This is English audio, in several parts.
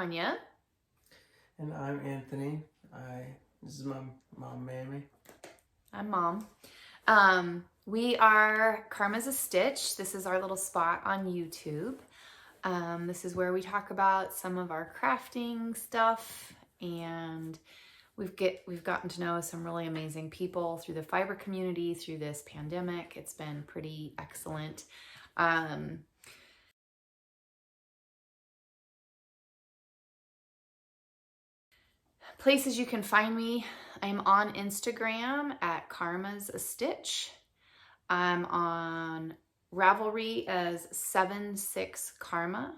Tanya. And I'm Anthony. This is my mom, Mammy. I'm Mom. We are Karma's a Stitch. This is our little spot on YouTube. This is where we talk about some of our crafting stuff, and we've gotten to know some really amazing people through the fiber community through this pandemic. It's been pretty excellent. Places you can find me: I'm on Instagram at Karma's a Stitch. I'm on Ravelry as 76karma.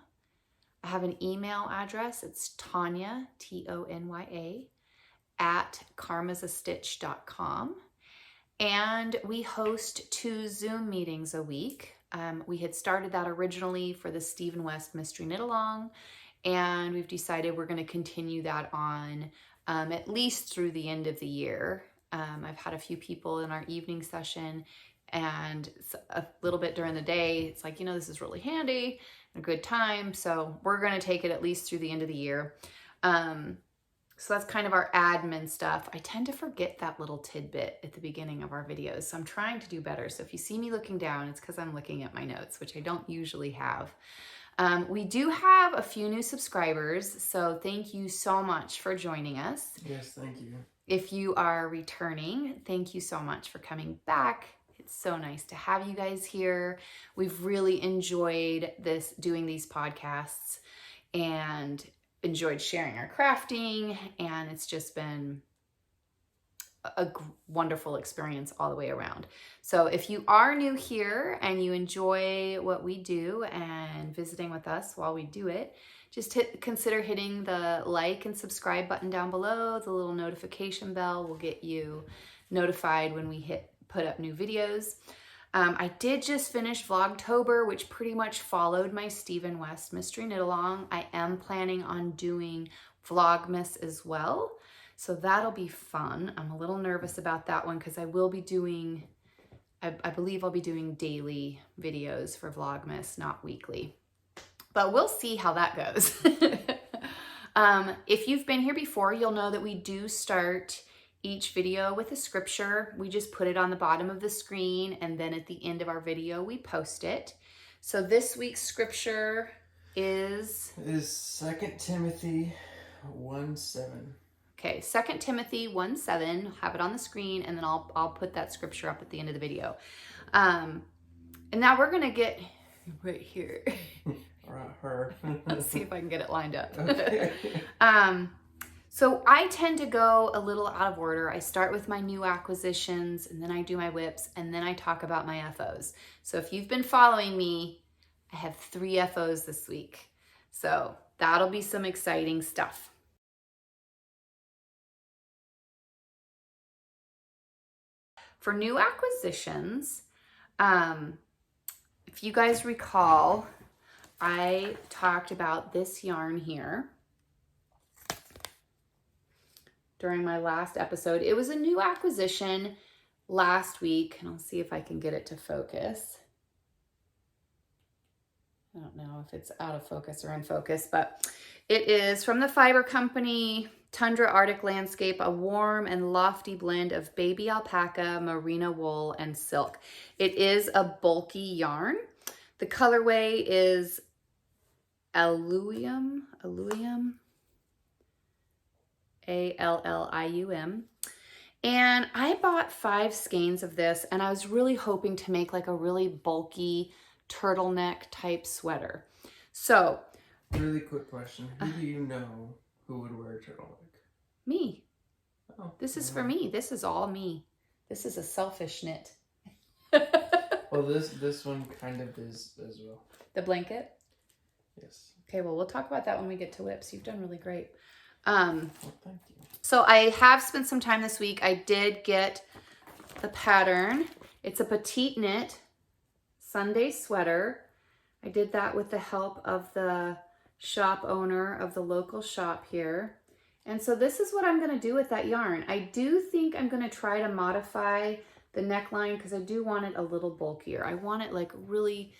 I have an email address. It's Tonya, Tonya, at karmasastitch.com. And we host 2 Zoom meetings a week. We had started that originally for the Stephen West Mystery Knit Along, and we've decided we're going to continue that on at least through the end of the year. I've had a few people in our evening session, and a little bit during the day. It's like, this is really handy, a good time. So we're going to take it at least through the end of the year. So that's kind of our admin stuff. I tend to forget that little tidbit at the beginning of our videos, so I'm trying to do better. So if you see me looking down, it's because I'm looking at my notes, which I don't usually have. We do have a few new subscribers, so thank you so much for joining us. Yes, thank you. If you are returning, thank you so much for coming back. It's so nice to have you guys here. We've really enjoyed doing these podcasts and enjoyed sharing our crafting, and it's just been a wonderful experience all the way around. So if you are new here and you enjoy what we do and visiting with us while we do it, just consider hitting the like and subscribe button down below. The little notification bell will get you notified when we put up new videos. I did just finish Vlogtober, which pretty much followed my Stephen West Mystery Knit Along. I am planning on doing Vlogmas as well, so that'll be fun. I'm a little nervous about that one because I will be doing, I believe I'll be doing daily videos for Vlogmas, not weekly. But we'll see how that goes. If you've been here before, you'll know that we do start each video with a scripture. We just put it on the bottom of the screen, and then at the end of our video, we post it. So this week's scripture is 2 Timothy 1:7. Okay, 2 Timothy 1:7. Have it on the screen, and then I'll put that scripture up at the end of the video. And now we're gonna get right here. Let's see if I can get it lined up. Okay. So I tend to go a little out of order. I start with my new acquisitions, and then I do my whips, and then I talk about my FOs. So if you've been following me, I have 3 FOs this week. So that'll be some exciting stuff. For new acquisitions, if you guys recall, I talked about this yarn here during my last episode. It was a new acquisition last week, and I'll see if I can get it to focus. I don't know if it's out of focus or in focus, but it is from the Fiber Company, Tundra Arctic Landscape, a warm and lofty blend of baby alpaca, merino wool, and silk. It is a bulky yarn. The colorway is Allium. Allium. And I bought 5 skeins of this, and I was really hoping to make like a really bulky turtleneck type sweater. So, really quick question. Who do you know who would wear a turtleneck? Me. Oh, this is for me. This is all me. This is a selfish knit. Well, this one kind of is as well. The blanket? Yes. Okay, well, we'll talk about that when we get to whips. You've done really great. Well, thank you. So I have spent some time this week. I did get the pattern. It's a petite knit Sunday sweater. I did that with the help of the shop owner of the local shop here. And so this is what I'm going to do with that yarn. I do think I'm going to try to modify the neckline because I do want it a little bulkier. I want it like really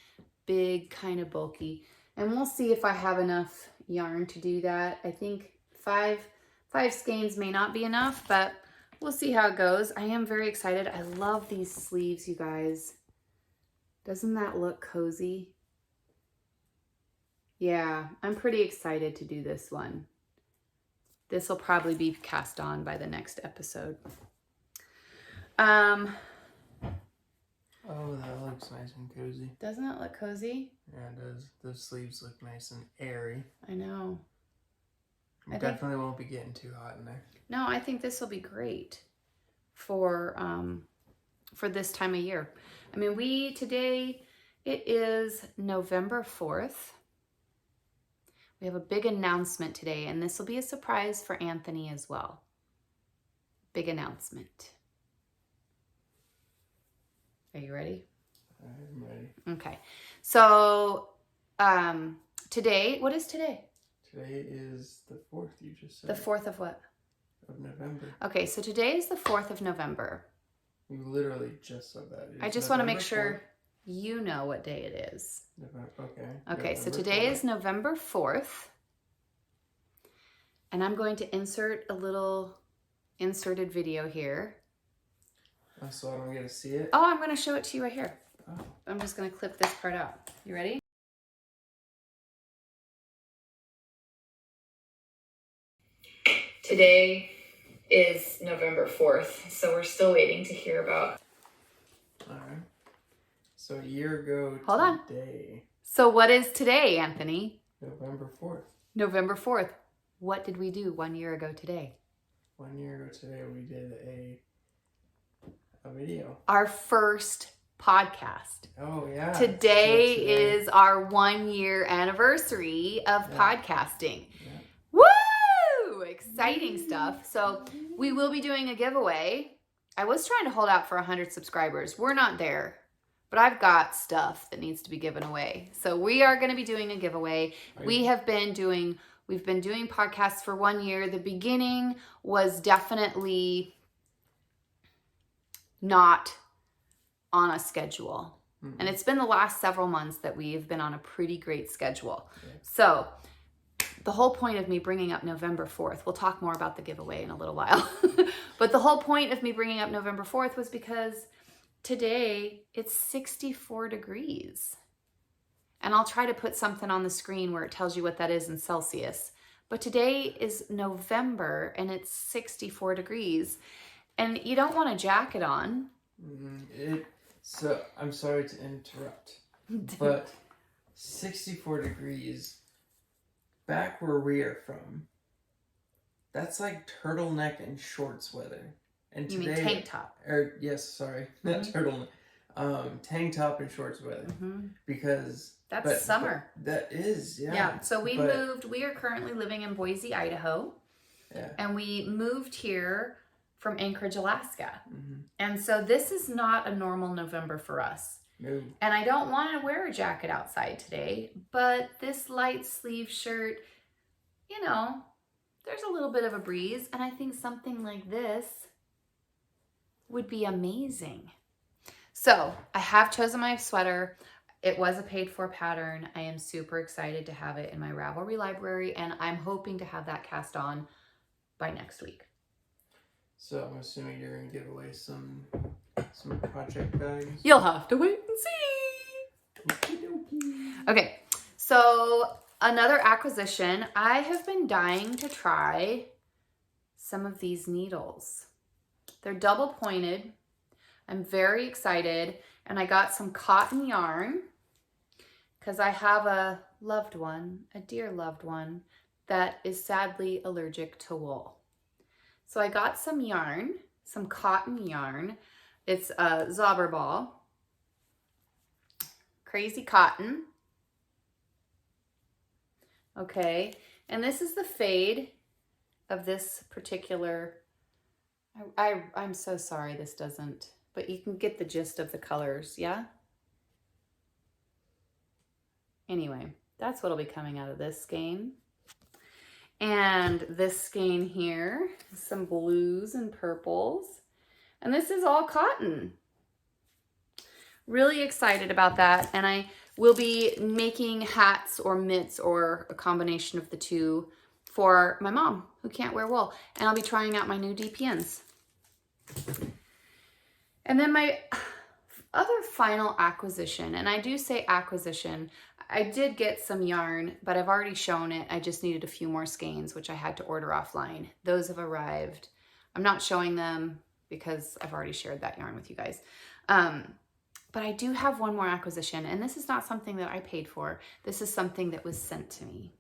big, kind of bulky. And we'll see if I have enough yarn to do that. I think five skeins may not be enough, but we'll see how it goes. I am very excited. I love these sleeves, you guys. Doesn't that look cozy? Yeah, I'm pretty excited to do this one. This will probably be cast on by the next episode. Oh, that looks nice and cozy. Doesn't it look cozy? Yeah, it does. Those sleeves look nice and airy. I know. We definitely won't be getting too hot in there. No, I think this will be great for this time of year. I mean, today, it is November 4th. We have a big announcement today, and this will be a surprise for Anthony as well. Big announcement. Are you ready? I'm ready. Okay. So, today, what is today? Today is the 4th, you just said. The 4th of what? Of November. Okay, so today is the 4th of November. You literally just said that. I just want to make sure you know what day it is. Okay. Okay, so today is November 4th. And I'm going to insert a little inserted video here. Oh, so I don't get to see it? Oh, I'm going to show it to you right here. Oh. I'm just going to clip this part out. You ready? Today is November 4th, so we're still waiting to hear about. All right. So a year ago Hold on. Today. So what is today, Anthony? November 4th. November 4th. What did we do 1 year ago today? 1 year ago today, we did a video. Our first podcast. Oh, yeah. Today is our 1 year anniversary of podcasting. Yeah. Woo! Exciting stuff. So we will be doing a giveaway. I was trying to hold out for 100 subscribers. We're not there, but I've got stuff that needs to be given away. So we are going to be doing a giveaway. We've been doing podcasts for 1 year. The beginning was definitely not on a schedule. Mm-hmm. And it's been the last several months that we've been on a pretty great schedule. Yeah. So the whole point of me bringing up November 4th, we'll talk more about the giveaway in a little while, but the whole point of me bringing up November 4th was because today it's 64 degrees. And I'll try to put something on the screen where it tells you what that is in Celsius. But today is November and it's 64 degrees. And you don't want a jacket on. So I'm sorry to interrupt, but 64 degrees back where we are from, that's like turtleneck and shorts weather. And you today, mean tank top? Not turtleneck. Tank top and shorts weather. Mm-hmm. Because that's summer. That is, yeah. Yeah. So we are currently living in Boise, Idaho. Yeah. And we moved here from Anchorage, Alaska. Mm-hmm. And so this is not a normal November for us. No. And I don't want to wear a jacket outside today, but this light sleeve shirt, there's a little bit of a breeze, and I think something like this would be amazing. So I have chosen my sweater. It was a paid-for pattern. I am super excited to have it in my Ravelry library, and I'm hoping to have that cast on by next week. So I'm assuming you're going to give away some project bags? You'll have to wait and see. Okay, so another acquisition. I have been dying to try some of these needles. They're double pointed. I'm very excited. And I got some cotton yarn because I have a loved one, a dear loved one, that is sadly allergic to wool. So I got some yarn, some cotton yarn. It's a Zauberball, crazy cotton. Okay, and this is the fade of this particular, I'm so sorry this doesn't, but you can get the gist of the colors, yeah? Anyway, that's what'll be coming out of this skein. And this skein here, some blues and purples. And this is all cotton. Really excited about that. And I we'll be making hats or mitts or a combination of the two for my mom who can't wear wool. And I'll be trying out my new DPNs. And then my other final acquisition, and I do say acquisition, I did get some yarn, but I've already shown it. I just needed a few more skeins, which I had to order offline. Those have arrived. I'm not showing them because I've already shared that yarn with you guys. But I do have one more acquisition, and this is not something that I paid for. This is something that was sent to me.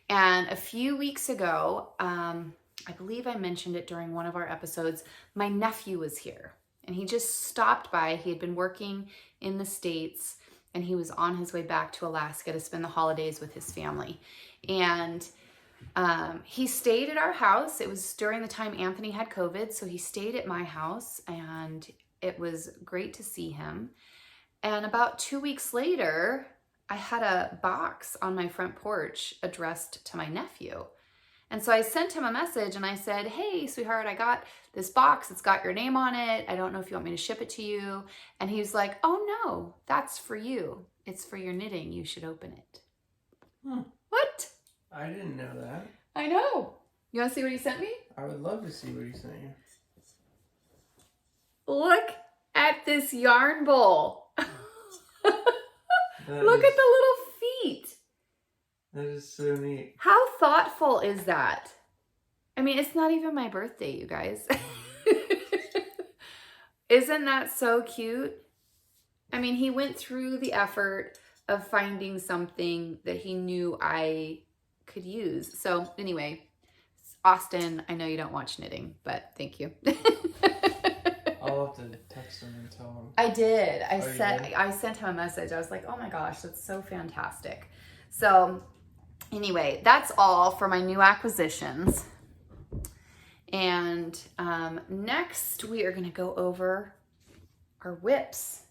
And a few weeks ago, I believe I mentioned it during one of our episodes, my nephew was here. And he just stopped by. He had been working in the States, and he was on his way back to Alaska to spend the holidays with his family. And he stayed at our house. It was during the time Anthony had COVID, so he stayed at my house, and it was great to see him. And about 2 weeks later, I had a box on my front porch addressed to my nephew. And so I sent him a message and I said, hey, sweetheart, I got this box. It's got your name on it. I don't know if you want me to ship it to you. And he was like, oh no, that's for you. It's for your knitting. You should open it. What? I didn't know that. I know. You want to see what he sent me? I would love to see what he sent you. Look at this yarn bowl. Look at the little feet. That is so neat. How thoughtful is that? I mean, it's not even my birthday, you guys. Isn't that so cute? I mean, he went through the effort of finding something that he knew I could use. So anyway, Austin, I know you don't watch knitting, but thank you. I'll have to text him and tell him. I did. I sent him a message. I was like, oh my gosh, that's so fantastic. So anyway, that's all for my new acquisitions. And next we are going to go over our whips.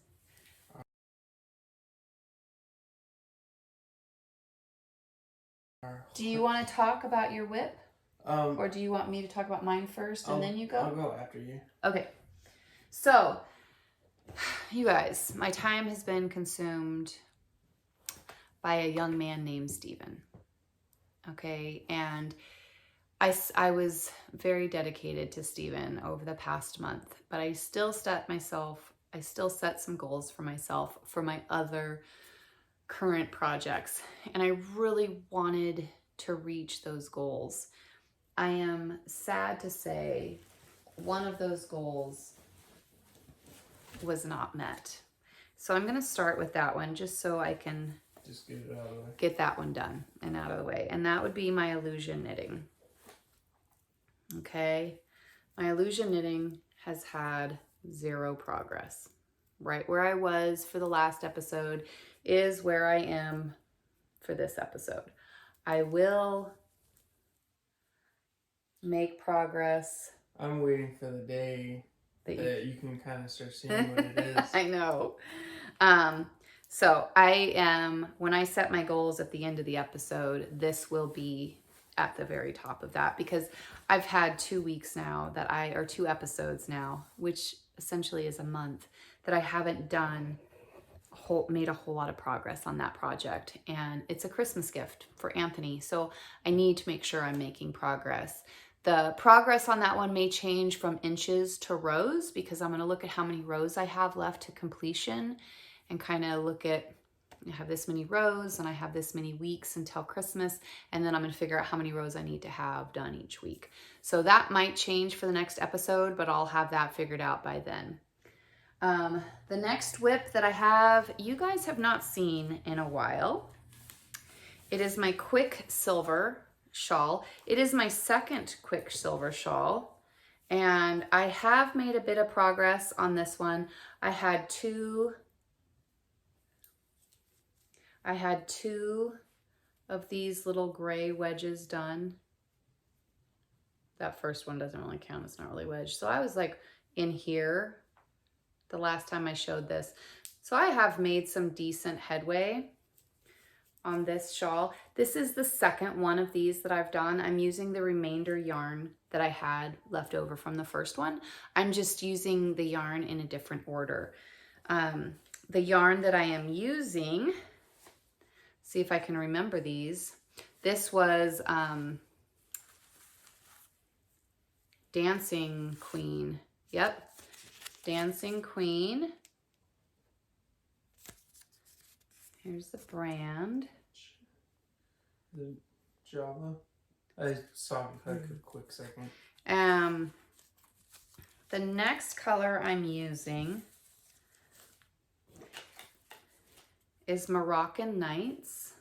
Do you want to talk about your whip? Or do you want me to talk about mine first and then you go? I'll go after you. Okay. So, you guys, my time has been consumed by a young man named Steven. Okay, and I was very dedicated to Steven over the past month, but I still set some goals for myself for my other current projects, and I really wanted to reach those goals. I am sad to say one of those goals was not met. So I'm going to start with that one just so I can just get it out of the way. Get that one done and out of the way. And that would be my illusion knitting. Okay. My illusion knitting has had zero progress. Right where I was for the last episode is where I am for this episode. I will make progress. I'm waiting for the day that you can kind of start seeing what it is. I know. So when I set my goals at the end of the episode, this will be at the very top of that because I've had 2 weeks now or 2 episodes now, which essentially is a month, that I haven't made a whole lot of progress on that project. And it's a Christmas gift for Anthony. So I need to make sure I'm making progress. The progress on that one may change from inches to rows because I'm going to look at how many rows I have left to completion and kind of look at, I have this many rows and I have this many weeks until Christmas, and then I'm going to figure out how many rows I need to have done each week. So that might change for the next episode, but I'll have that figured out by then. The next whip that I have, you guys have not seen in a while. It is my quick silver shawl. It is my second quick silver shawl, and I have made a bit of progress on this one. I had two of these little gray wedges done. That first one doesn't really count. It's not really wedged. So I was like in here the last time I showed this. So I have made some decent headway on this shawl. This is the second one of these that I've done. I'm using the remainder yarn that I had left over from the first one. I'm just using the yarn in a different order. the yarn that I am using, see if I can remember these. This was Dancing Queen. Yep, Dancing Queen. Here's the brand. The Java. I saw it for like a quick second. The next color I'm using is Moroccan Nights.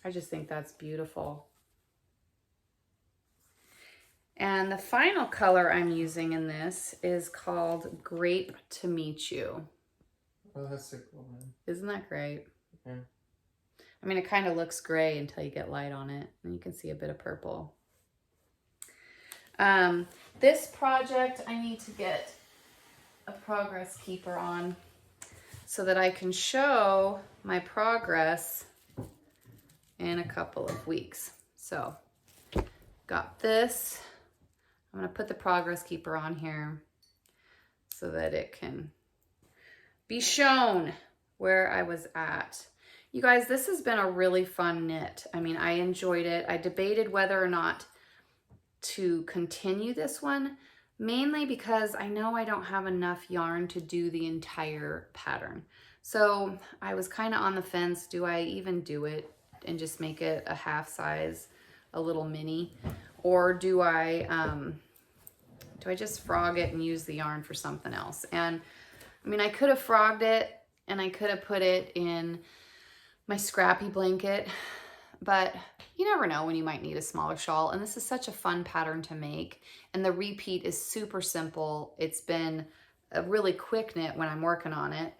I just think that's beautiful. And the final color I'm using in this is called Grape to Meet You. Oh, that's so cool, man. Isn't that great? Yeah. I mean, it kind of looks gray until you get light on it, and you can see a bit of purple. This project, I need to get a progress keeper on so that I can show my progress in a couple of weeks. So, got this. I'm going to put the progress keeper on here so that it can be shown where I was at. You guys, this has been a really fun knit. I mean, I enjoyed it. I debated whether or not to continue this one, mainly because I know I don't have enough yarn to do the entire pattern. So I was kind of on the fence. Do I even do it and just make it a half size, a little mini? Or do I just frog it and use the yarn for something else? And I mean, I could have frogged it and I could have put it in my scrappy blanket, but you never know when you might need a smaller shawl. And this is such a fun pattern to make. And the repeat is super simple. It's been a really quick knit when I'm working on it.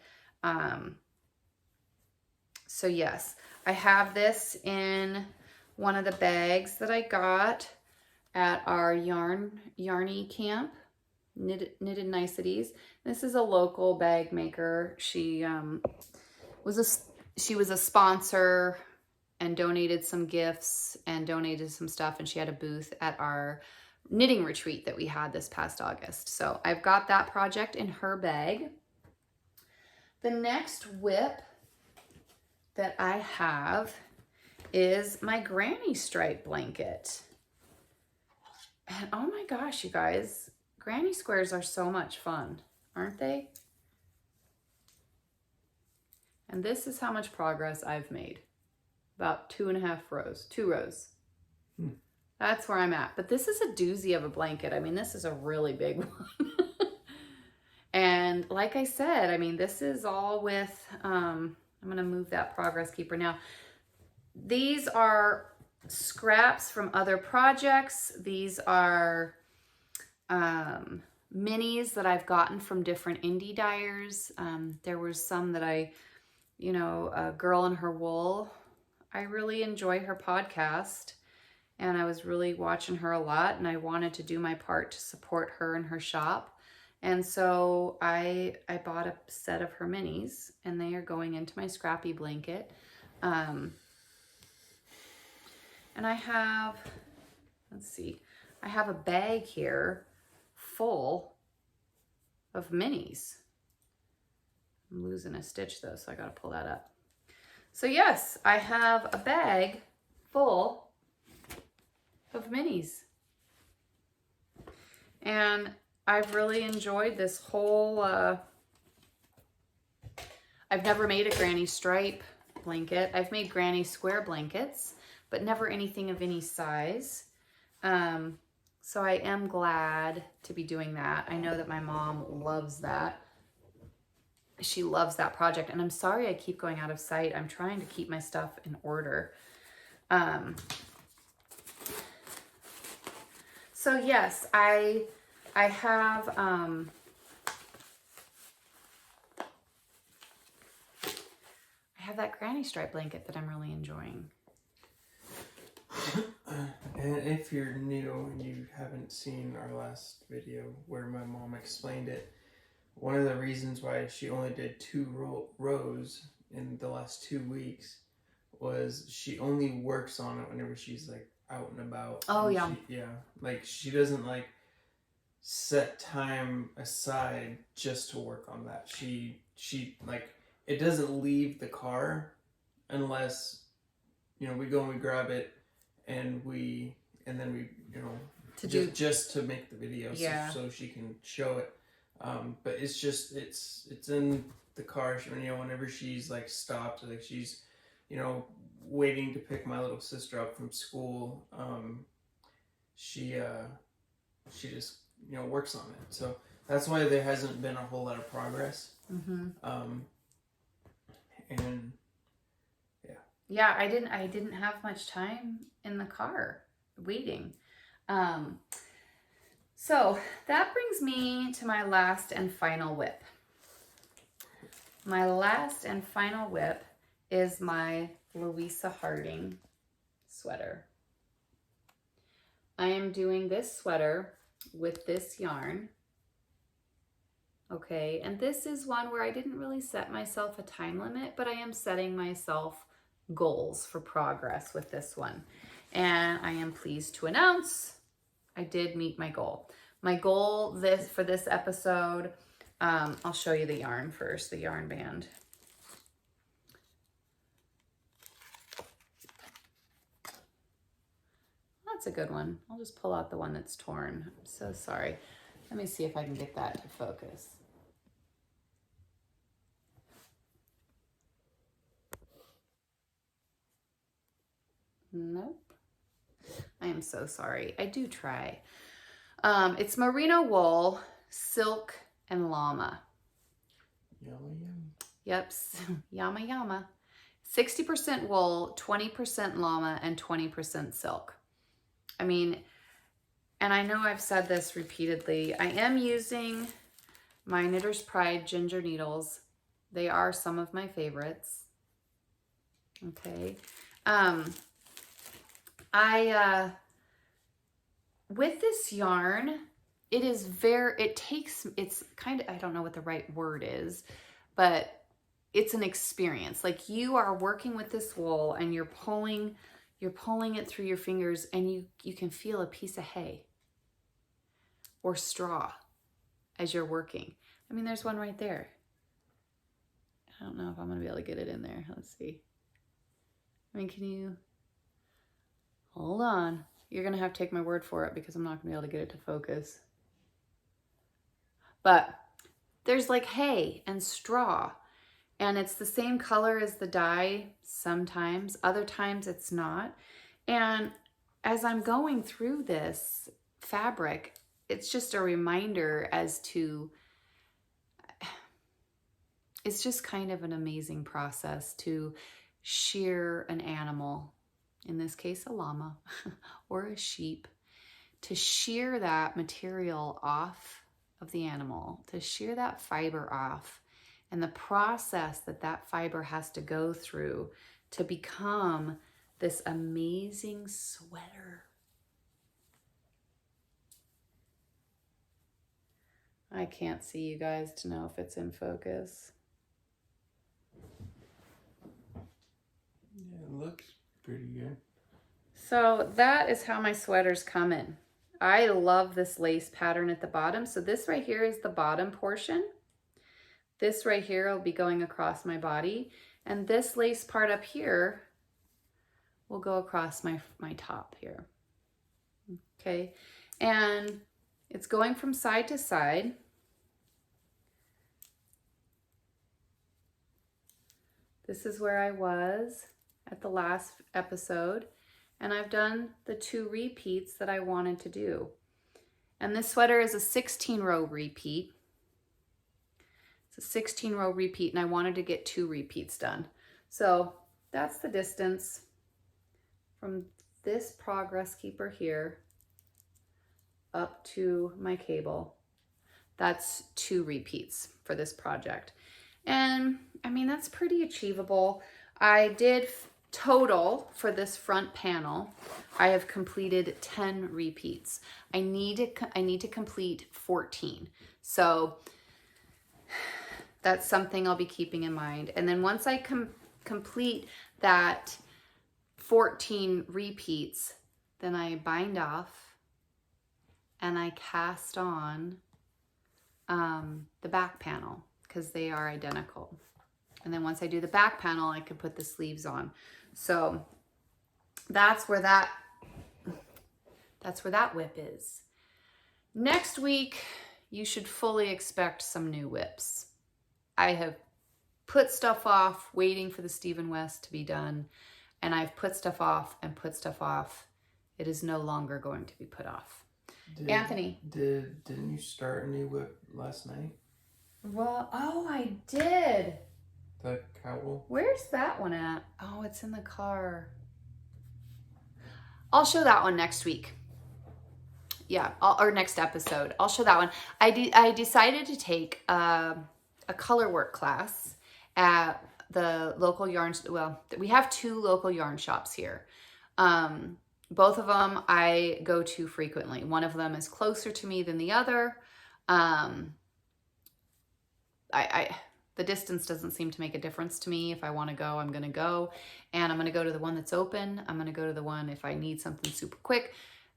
So yes, I have this in one of the bags that I got at our Yarny camp, Knitted Niceties. This is a local bag maker. She was a sponsor and donated some gifts and donated some stuff, and she had a booth at our knitting retreat that we had this past August. So I've got that project in her bag. The next whip that I have is my granny stripe blanket. And oh my gosh, you guys, granny squares are so much fun, aren't they? And this is how much progress I've made. About 2.5 rows, 2 rows. That's where I'm at. But this is a doozy of a blanket. I mean, this is a really big one. And like I said, I mean, this is all with, I'm going to move that progress keeper now. These are scraps from other projects. These are minis that I've gotten from different indie dyers. There was some that Girl in Her Wool. I really enjoy her podcast, and I was really watching her a lot, and I wanted to do my part to support her in her shop. And so I bought a set of her minis, and they are going into my scrappy blanket. And I have, let's see, I have a bag here full of minis. I'm losing a stitch though, so I gotta pull that up. So yes, I have a bag full of minis. And I've really enjoyed this whole, I've never made a granny stripe blanket. I've made granny square blankets, but never anything of any size. So I am glad to be doing that. I know that my mom loves that. She loves that project, and I'm sorry I keep going out of sight. I'm trying to keep my stuff in order. So yes, I have I have that granny stripe blanket that I'm really enjoying. And if you're new and you haven't seen our last video where my mom explained it, one of the reasons why she only did 2 rows in the last 2 weeks was she only works on it whenever she's like out and about. Oh, and yeah. Like she doesn't like set time aside just to work on that. She like, it doesn't leave the car unless, you know, we go and we grab it and then we, you know, just to make the video. Yeah. So she can show it. But it's just, it's in the car, you know, whenever she's like stopped, like she's, you know, waiting to pick my little sister up from school. She just, you know, works on it. So that's why there hasn't been a whole lot of progress. Mm-hmm. And yeah, I didn't have much time in the car waiting. So that brings me to my last and final whip. My last and final whip is my Louisa Harding sweater. I am doing this sweater with this yarn. Okay, and this is one where I didn't really set myself a time limit, but I am setting myself goals for progress with this one. And I am pleased to announce I did meet my goal. My goal for this episode, I'll show you the yarn first, the yarn band. That's a good one. I'll just pull out the one that's torn. I'm so sorry. Let me see if I can get that to focus. Nope. I am so sorry. I do try. It's merino wool, silk, and llama. Yama yama. Yep, yama yama. 60% wool, 20% llama, and 20% silk. I mean, and I know I've said this repeatedly, I am using my Knitter's Pride ginger needles. They are some of my favorites. Okay. With this yarn, it's kind of, I don't know what the right word is, but it's an experience. Like, you are working with this wool and you're pulling it through your fingers, and you can feel a piece of hay or straw as you're working. I mean, there's one right there. I don't know if I'm gonna be able to get it in there. Let's see. I mean, can you, hold on. You're gonna have to take my word for it because I'm not gonna be able to get it to focus. But there's like hay and straw, and it's the same color as the dye sometimes, other times it's not. And as I'm going through this fabric, it's just a reminder as to, it's just kind of an amazing process to shear an animal, in this case a llama or a sheep, to shear that material off of the animal, to shear that fiber off, and the process that fiber has to go through to become this amazing sweater. I can't see you guys to know if it's in focus. Yeah, it looks pretty good. So that is how my sweaters come in. I love this lace pattern at the bottom. So this right here is the bottom portion. This right here will be going across my body. And this lace part up here will go across my top here. Okay, and it's going from side to side. This is where I was at the last episode, and I've done the 2 repeats that I wanted to do. And this sweater is a 16-row repeat. It's a 16-row repeat, and I wanted to get 2 repeats done. So that's the distance from this progress keeper here up to my cable. That's 2 repeats for this project. And I mean, that's pretty achievable. I did total for this front panel, I have completed 10 repeats. I need to complete 14. So that's something I'll be keeping in mind. And then once I complete that 14 repeats, then I bind off and I cast on the back panel because they are identical. And then once I do the back panel, I can put the sleeves on. So that's where that whip is. Next week, you should fully expect some new whips. I have put stuff off waiting for the Stephen West to be done, and I've put stuff off and put stuff off. It is no longer going to be put off. Anthony. Didn't you start a new whip last night? Well, oh, I did. The cowl? Where's that one at? Oh, it's in the car. I'll show that one next week. Yeah, or next episode. I'll show that one. I decided to take a color work class at the local yarn. Well, we have 2 local yarn shops here. Both of them I go to frequently. One of them is closer to me than the other. The distance doesn't seem to make a difference to me. If I want to go, I'm going to go. And I'm going to go to the one that's open. I'm going to go to the one if I need something super quick.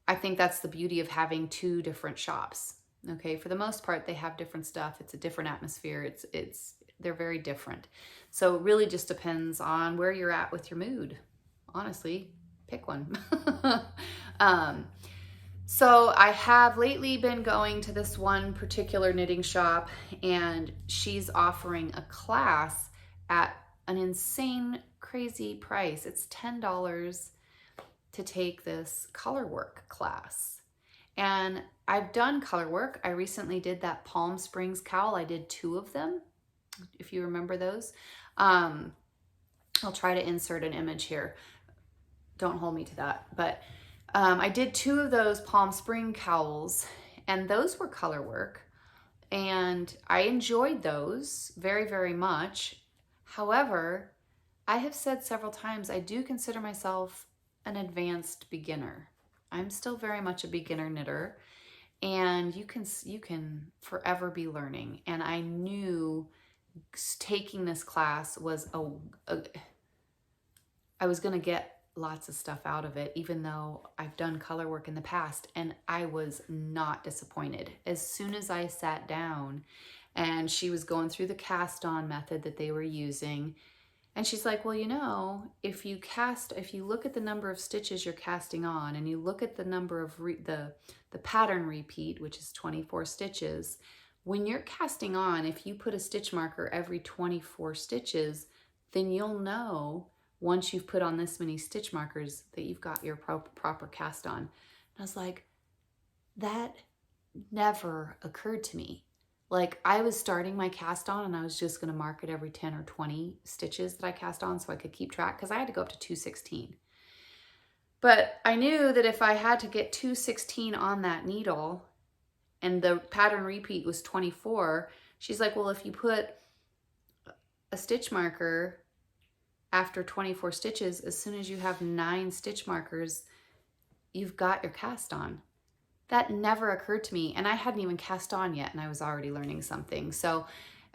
I think that's the beauty of having 2 different shops. Okay, for the most part, they have different stuff. It's a different atmosphere. They're very different. So it really just depends on where you're at with your mood. Honestly, pick one. So I have lately been going to this one particular knitting shop, and she's offering a class at an insane, crazy price. It's $10 to take this color work class. And I've done color work. I recently did that Palm Springs cowl. I did 2 of them, if you remember those. I'll try to insert an image here. Don't hold me to that. But I did 2 of those Palm Spring cowls, and those were color work. And I enjoyed those very, very much. However, I have said several times, I do consider myself an advanced beginner. I'm still very much a beginner knitter, and you can forever be learning. And I knew taking this class was I was going to get lots of stuff out of it, even though I've done color work in the past, and I was not disappointed. As soon as I sat down and she was going through the cast on method that they were using, and she's like, well, you know, if you look at the number of stitches you're casting on, and you look at the number of the pattern repeat, which is 24 stitches, when you're casting on, if you put a stitch marker every 24 stitches, then you'll know once you've put on this many stitch markers that you've got your proper cast on. And I was like, that never occurred to me. Like, I was starting my cast on and I was just going to mark it every 10 or 20 stitches that I cast on so I could keep track, because I had to go up to 216. But I knew that if I had to get 216 on that needle and the pattern repeat was 24, she's like, well, if you put a stitch marker after 24 stitches, as soon as you have 9 stitch markers, you've got your cast on. That never occurred to me, and I hadn't even cast on yet, and I was already learning something. So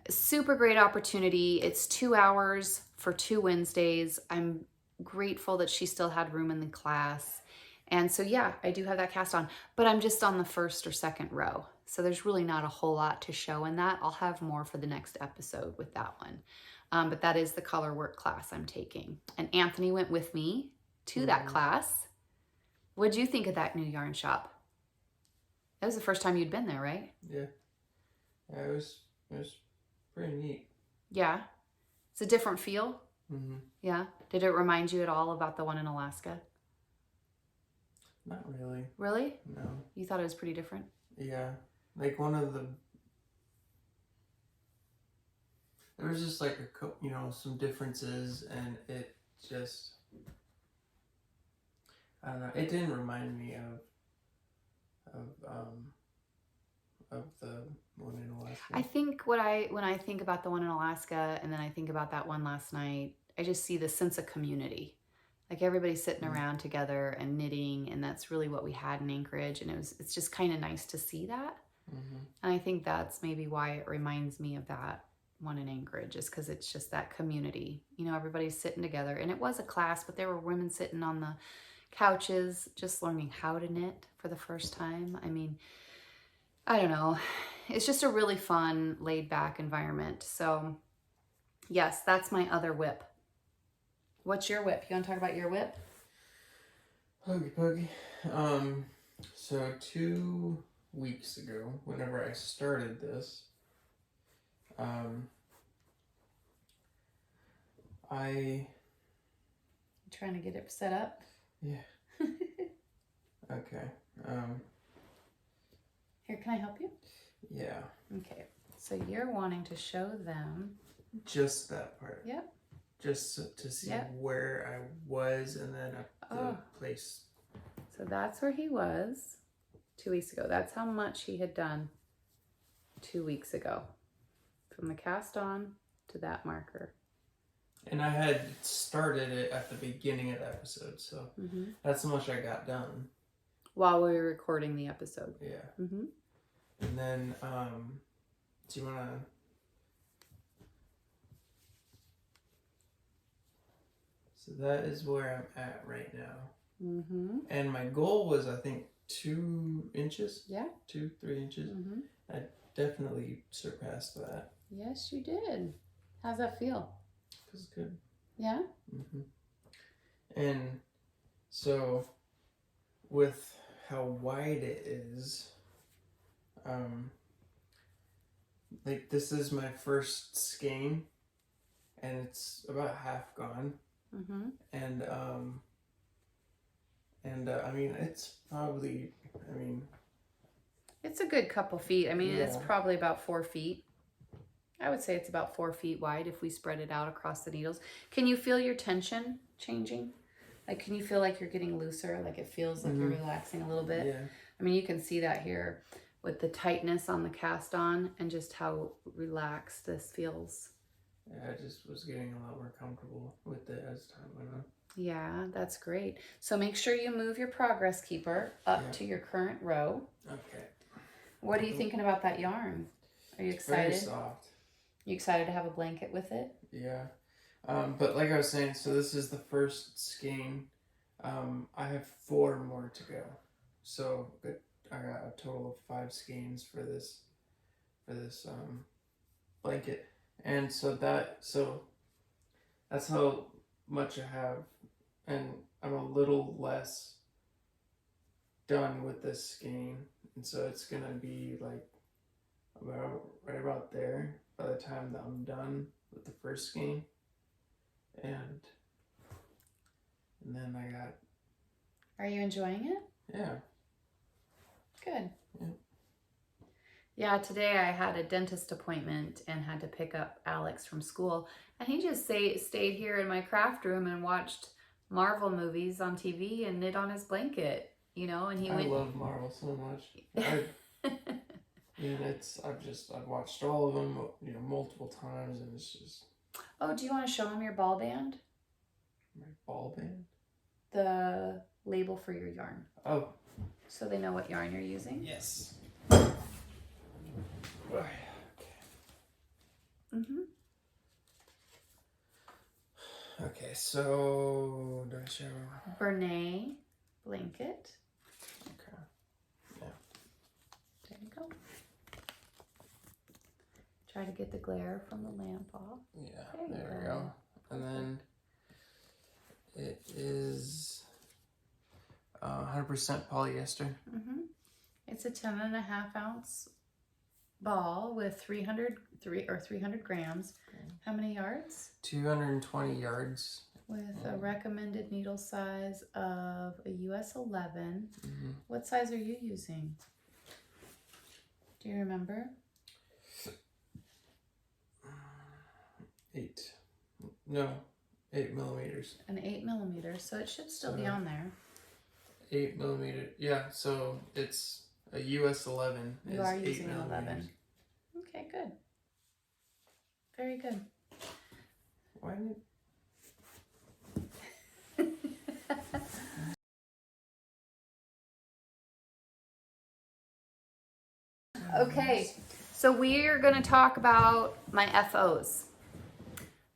super great opportunity. It's 2 hours for 2 Wednesdays. I'm grateful that she still had room in the class. And so yeah, I do have that cast on, but I'm just on the first or second row. So there's really not a whole lot to show in that. I'll have more for the next episode with that one. But that is the color work class I'm taking. And Anthony went with me to that class. What'd you think of that new yarn shop? That was the first time you'd been there, right? Yeah. Yeah, it was pretty neat. Yeah. It's a different feel. Mm-hmm. Yeah. Did it remind you at all about the one in Alaska? Not really. Really? No. You thought it was pretty different? Yeah. Like there was just like some differences, and it just, I don't know, it didn't remind me of the one in Alaska. I think when I think about the one in Alaska, and then I think about that one last night, I just see the sense of community. Like everybody's sitting around together and knitting, and that's really what we had in Anchorage, and it's just kind of nice to see that. Mm-hmm. And I think that's maybe why it reminds me of that one in Anchorage, is because it's just that community. You know, everybody's sitting together, and it was a class, but there were women sitting on the couches, just learning how to knit for the first time. I mean, I don't know. It's just a really fun, laid back environment. So yes, that's my other whip. What's your whip? You want to talk about your whip? Huggy puggy. So 2 weeks ago, whenever I started this, I... Trying to get it set up? Yeah. Okay. Here, can I help you? Yeah. Okay. So you're wanting to show them. Just that part. Yep. Just to see Yep. where I was and then the place. So that's where he was 2 weeks ago. That's how much he had done 2 weeks ago. From the cast on to that marker. And I had started it at the beginning of the episode, so that's how much I got done. While we were recording the episode. Yeah. Mm-hmm. And then, do you want to... So that is where I'm at right now. Mm-hmm. And my goal was, I think, 2 inches. Yeah. 2-3 inches. Mm-hmm. I definitely surpassed that. Yes, you did. How's that feel? Feels good. Yeah? And so, with how wide it is, like this is my first skein, and it's about half gone. And I mean, it's probably, it's a good couple feet. I mean, Yeah. It's probably about 4 feet. I would say it's about 4 feet wide if we spread it out across the needles. Can you feel your tension changing? Like, can you feel like you're getting looser? Like it feels like you're relaxing a little bit? Yeah. I mean, you can see that here with the tightness on the cast on and just how relaxed this feels. Yeah, I just was getting a lot more comfortable with it as time went on. Yeah, that's great. So make sure you move your progress keeper up to your current row. Okay. What are you thinking about that yarn? Are you excited? Very soft. You excited to have a blanket with it? Yeah. But like I was saying, so this is the first skein. I have 4 more to go. So I got a total of 5 skeins for this blanket. And so that's how much I have, and I'm a little less done with this skein, and so it's gonna be like right about there by the time that I'm done with the first skein, and then I got... Are you enjoying it? Yeah. Good. Yeah. Yeah, today I had a dentist appointment and had to pick up Alex from school, and he just stayed here in my craft room and watched Marvel movies on TV and knit on his blanket, you know, and I love Marvel so much. I've watched all of them, you know, multiple times, and it's just... Oh, do you want to show him your ball band? My ball band? The label for your yarn. Oh. So they know what yarn you're using? Yes. Okay, so do I show... Bernay blanket. Okay. Yeah. There you go. Try to get the glare from the lamp off. Yeah, there we go. And then it is 100% polyester. It's a 10.5 ounce ball with 300 grams. How many yards? 220 yards. With a recommended needle size of a US 11. What size are you using? Do you remember? 8 millimeters. An 8 millimeters, so it should still be on there. 8 millimeter. Yeah, so it's a US 11. You are using an 11. Okay, good. Very good. Why did... Okay, so we are going to talk about my FOs.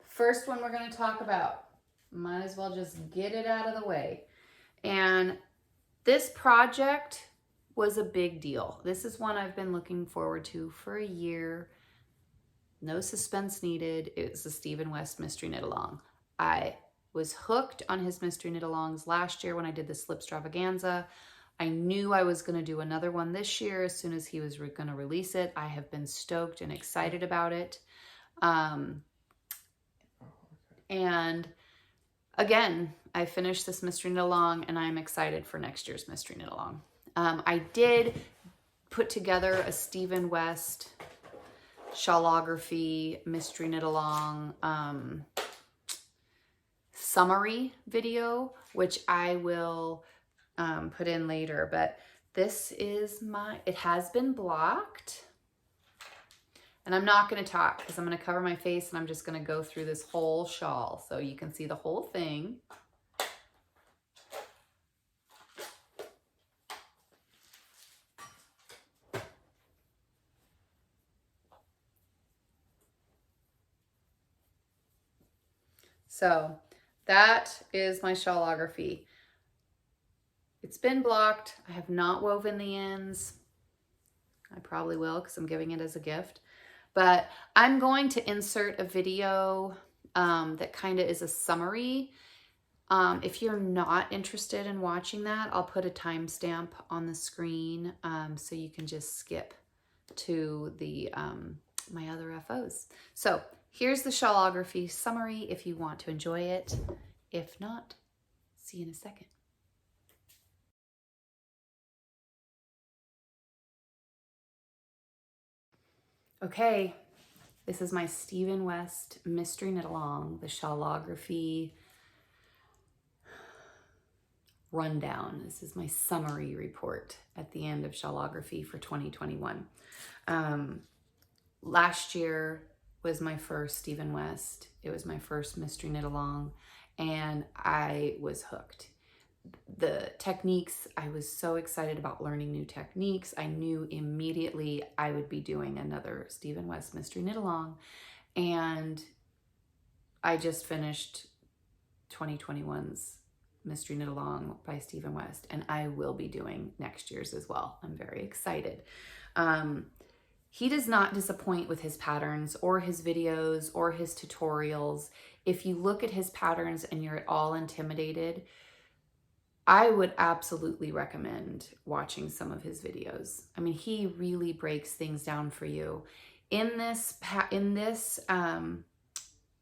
First one we're going to talk about, might as well just get it out of the way, And this project was a big deal. This is one I've been looking forward to for a year. No suspense needed. It was the Stephen West Mystery Knit Along. I was hooked on his Mystery Knit Alongs last year when I did the Slipstravaganza. I knew I was going to do another one this year as soon as he was going to release it. I have been stoked and excited about it. And again, I finished this Mystery Knit Along and I'm excited for next year's Mystery Knit Along. I did put together a Stephen West Shawlography Mystery Knit Along summary video, which I will put in later, but this is it has been blocked. And I'm not going to talk because I'm going to cover my face and I'm just going to go through this whole shawl so you can see the whole thing. So that is my shawlography. It's been blocked. I have not woven the ends. I probably will because I'm giving it as a gift. But I'm going to insert a video that kind of is a summary. If you're not interested in watching that, I'll put a timestamp on the screen so you can just skip to the my other FOs. So here's the Shawlography Summary if you want to enjoy it. If not, see you in a second. Okay, this is my Stephen West Mystery Knit Along, the Shawlography rundown. This is my summary report at the end of Shawlography for 2021. Last year was my first Stephen West. It was my first Mystery Knit Along, and I was hooked. The techniques, I was so excited about learning new techniques. I knew immediately I would be doing another Stephen West Mystery Knit Along, and I just finished 2021's Mystery Knit Along by Stephen West, and I will be doing next year's as well. I'm very excited. He does not disappoint with his patterns or his videos or his tutorials. If you look at his patterns and you're at all intimidated, I would absolutely recommend watching some of his videos. I mean, he really breaks things down for you. In this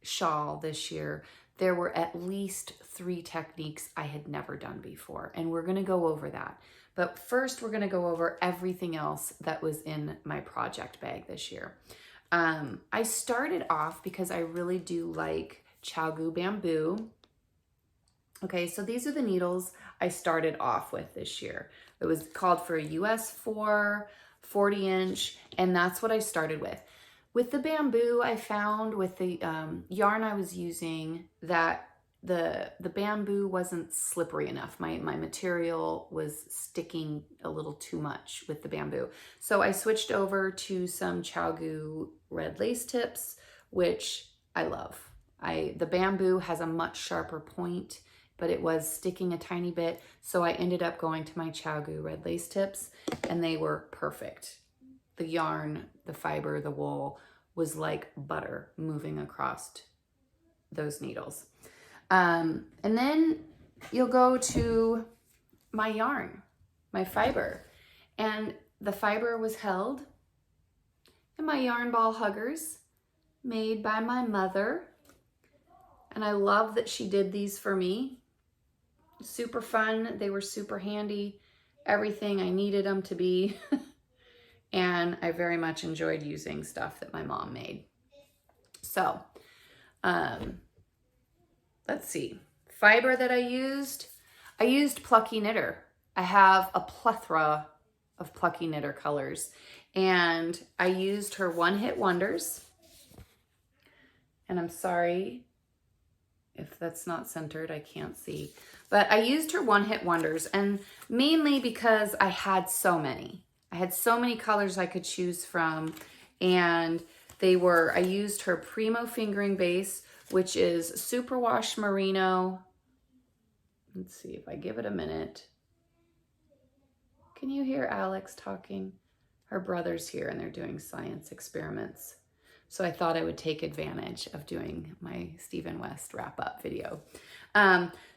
shawl this year, there were at least 3 techniques I had never done before, and we're gonna go over that. But first, we're gonna go over everything else that was in my project bag this year. I started off because I really do like Chaogu Bamboo. Okay, so these are the needles I started off with this year. It was called for a US 4, 40 inch, and that's what I started with. With the bamboo, I found with the yarn I was using that the bamboo wasn't slippery enough. My material was sticking a little too much with the bamboo. So I switched over to some Chaogu red lace tips, which I love. The bamboo has a much sharper point, but it was sticking a tiny bit. So I ended up going to my Chaogu red lace tips, and they were perfect. The yarn, the fiber, the wool was like butter moving across those needles. And then you'll go to my yarn, my fiber, and the fiber was held in my yarn ball huggers made by my mother. And I love that she did these for me. Super fun. They were super handy. Everything I needed them to be. And I very much enjoyed using stuff that my mom made. So, let's see. Fiber that I used Plucky Knitter. I have a plethora of Plucky Knitter colors. And I used her One Hit Wonders. And I'm sorry if that's not centered, I can't see. But I used her One Hit Wonders, and mainly because I had so many. I had so many colors I could choose from, and I used her Primo Fingering Base, which is Superwash Merino, Let's see if I give it a minute. Can you hear Alex talking? Her brother's here and they're doing science experiments. So I thought I would take advantage of doing my Stephen West wrap-up video.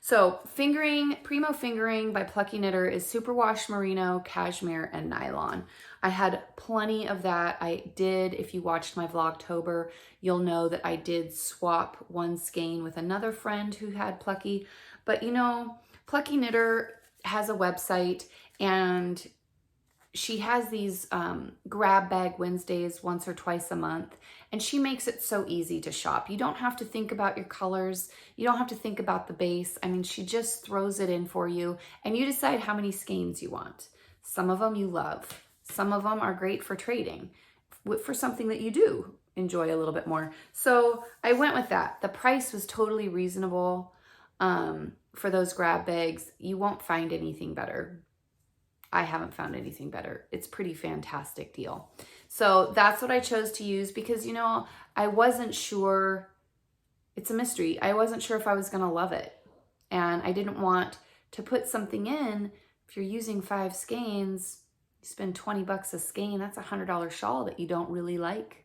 So Primo Fingering by Plucky Knitter is superwash merino, cashmere, and nylon. I had plenty of that. I did, if you watched my Vlogtober, you'll know that I did swap one skein with another friend who had Plucky. But you know, Plucky Knitter has a website and she has these grab bag Wednesdays once or twice a month, and she makes it so easy to shop. You don't have to think about your colors. You don't have to think about the base. I mean, she just throws it in for you, and you decide how many skeins you want. Some of them you love. Some of them are great for trading, for something that you do enjoy a little bit more. So I went with that. The price was totally reasonable for those grab bags. You won't find anything better. I haven't found anything better. It's pretty fantastic deal. So that's what I chose to use because, you know, I wasn't sure. It's a mystery. I wasn't sure if I was going to love it. And I didn't want to put something in. If you're using 5 skeins, you spend 20 bucks a skein. That's a $100 shawl that you don't really like.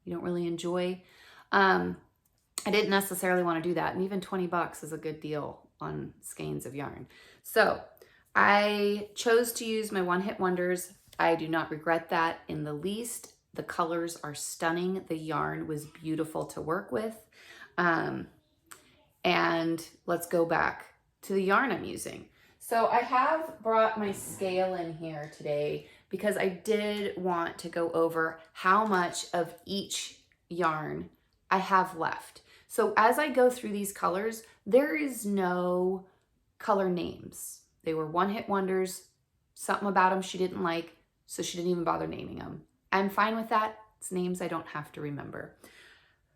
You don't really enjoy. I didn't necessarily want to do that. And even 20 bucks is a good deal on skeins of yarn. So I chose to use my One Hit Wonders. I do not regret that in the least. The colors are stunning. The yarn was beautiful to work with. And let's go back to the yarn I'm using. So I have brought my scale in here today because I did want to go over how much of each yarn I have left. So as I go through these colors, there is no color names. They were one-hit wonders. Something about them she didn't like, so she didn't even bother naming them. I'm fine with that. It's names I don't have to remember.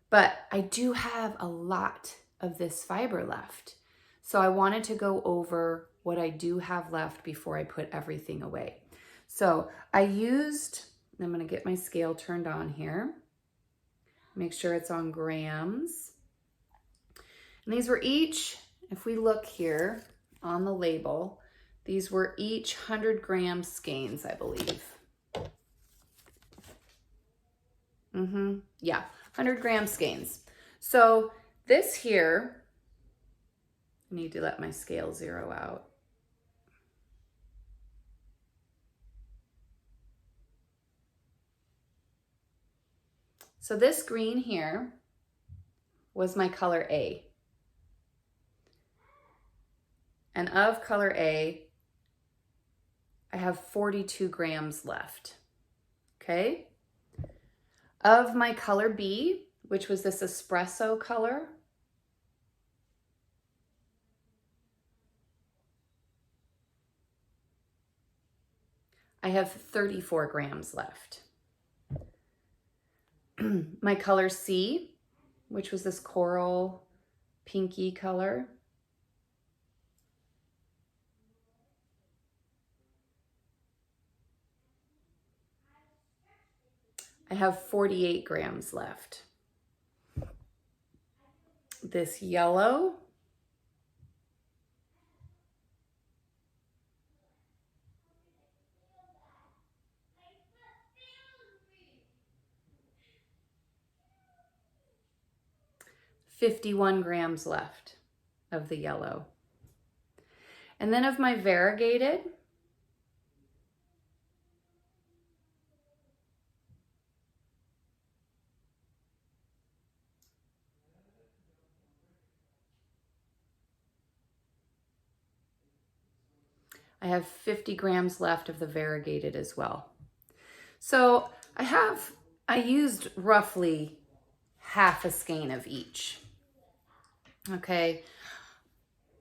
But I do have a lot of this fiber left. So I wanted to go over what I do have left before I put everything away. So I'm going to get my scale turned on here. Make sure it's on grams. And these were each, if we look here on the label, these were each 100-gram skeins, I believe. Yeah, 100-gram skeins. So this here, I need to let my scale zero out. So this green here was my color A. And of color A, I have 42 grams left, okay? Of my color B, which was this espresso color, I have 34 grams left. My color C, which was this coral pinky color, I have 48 grams left. This yellow, $51 grams left of the yellow. And then of my variegated, I have 50 grams left of the variegated as well. So I used roughly half a skein of each. Okay.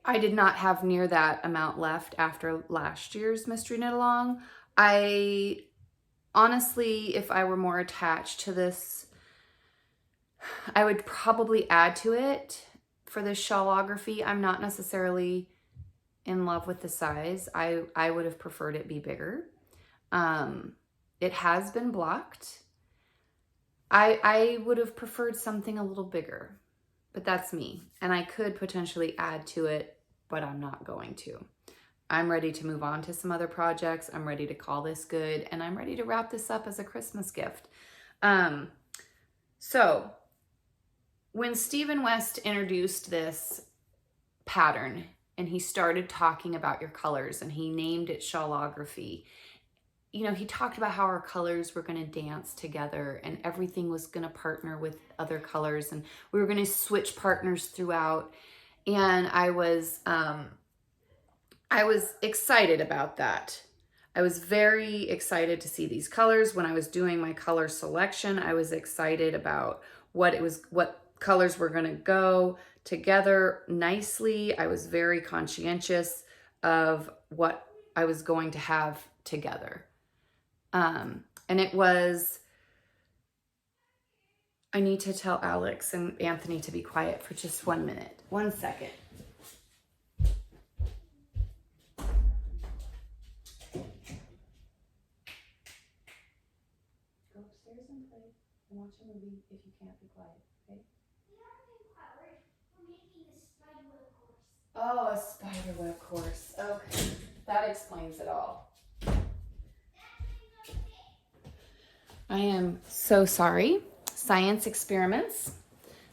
I did not have near that amount left after last year's Mystery Knit Along. I honestly, if I were more attached to this, I would probably add to it for this Shawlography. I'm not necessarily in love with the size. I would have preferred it be bigger. It has been blocked. I would have preferred something a little bigger, but that's me. And I could potentially add to it but I'm not going to. I'm ready to move on to some other projects. I'm ready to call this good, and I'm ready to wrap this up as a Christmas gift. So when Stephen West introduced this pattern and he started talking about your colors and he named it Shawlography, you know, he talked about how our colors were going to dance together and everything was going to partner with other colors and we were going to switch partners throughout. And I was excited about that. I was very excited to see these colors. When I was doing my color selection, I was excited about what colors were going to go together nicely. I was very conscientious of what I was going to have together. And it was, I need to tell Alex and Anthony to be quiet for just 1 minute. 1 second. Go upstairs and play and watch a movie if you can't be quiet, okay? We are being quiet. We're making a spiderweb course. Oh, a spiderweb course. Okay, that explains it all. I am so sorry. Science experiments.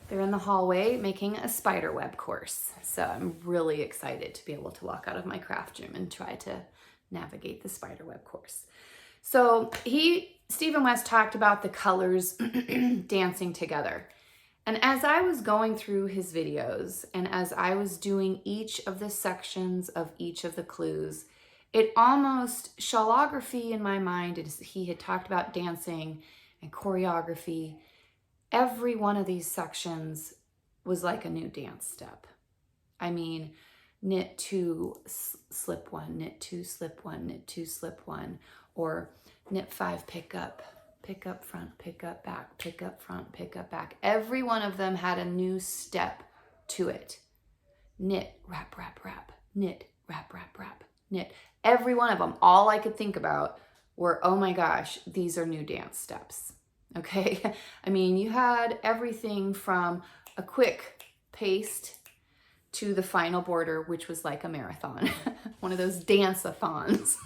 They're in the hallway making a spiderweb course. So I'm really excited to be able to walk out of my craft room and try to navigate the spiderweb course. So Stephen West talked about the colors dancing together. And as I was going through his videos and as I was doing each of the sections of each of the clues, it almost, Shawlography in my mind, he had talked about dancing and choreography. Every one of these sections was like a new dance step. I mean, knit 2, slip 1, knit 2, slip 1, knit 2, slip 1, or knit 5, pick up front, pick up back, pick up front, pick up back. Every one of them had a new step to it. Knit, wrap, wrap, wrap, knit, wrap, wrap, wrap, knit. Every one of them, all I could think about were, oh my gosh, these are new dance steps. Okay. I mean, you had everything from a quick paste to the final border, which was like a marathon, one of those dance-a-thons.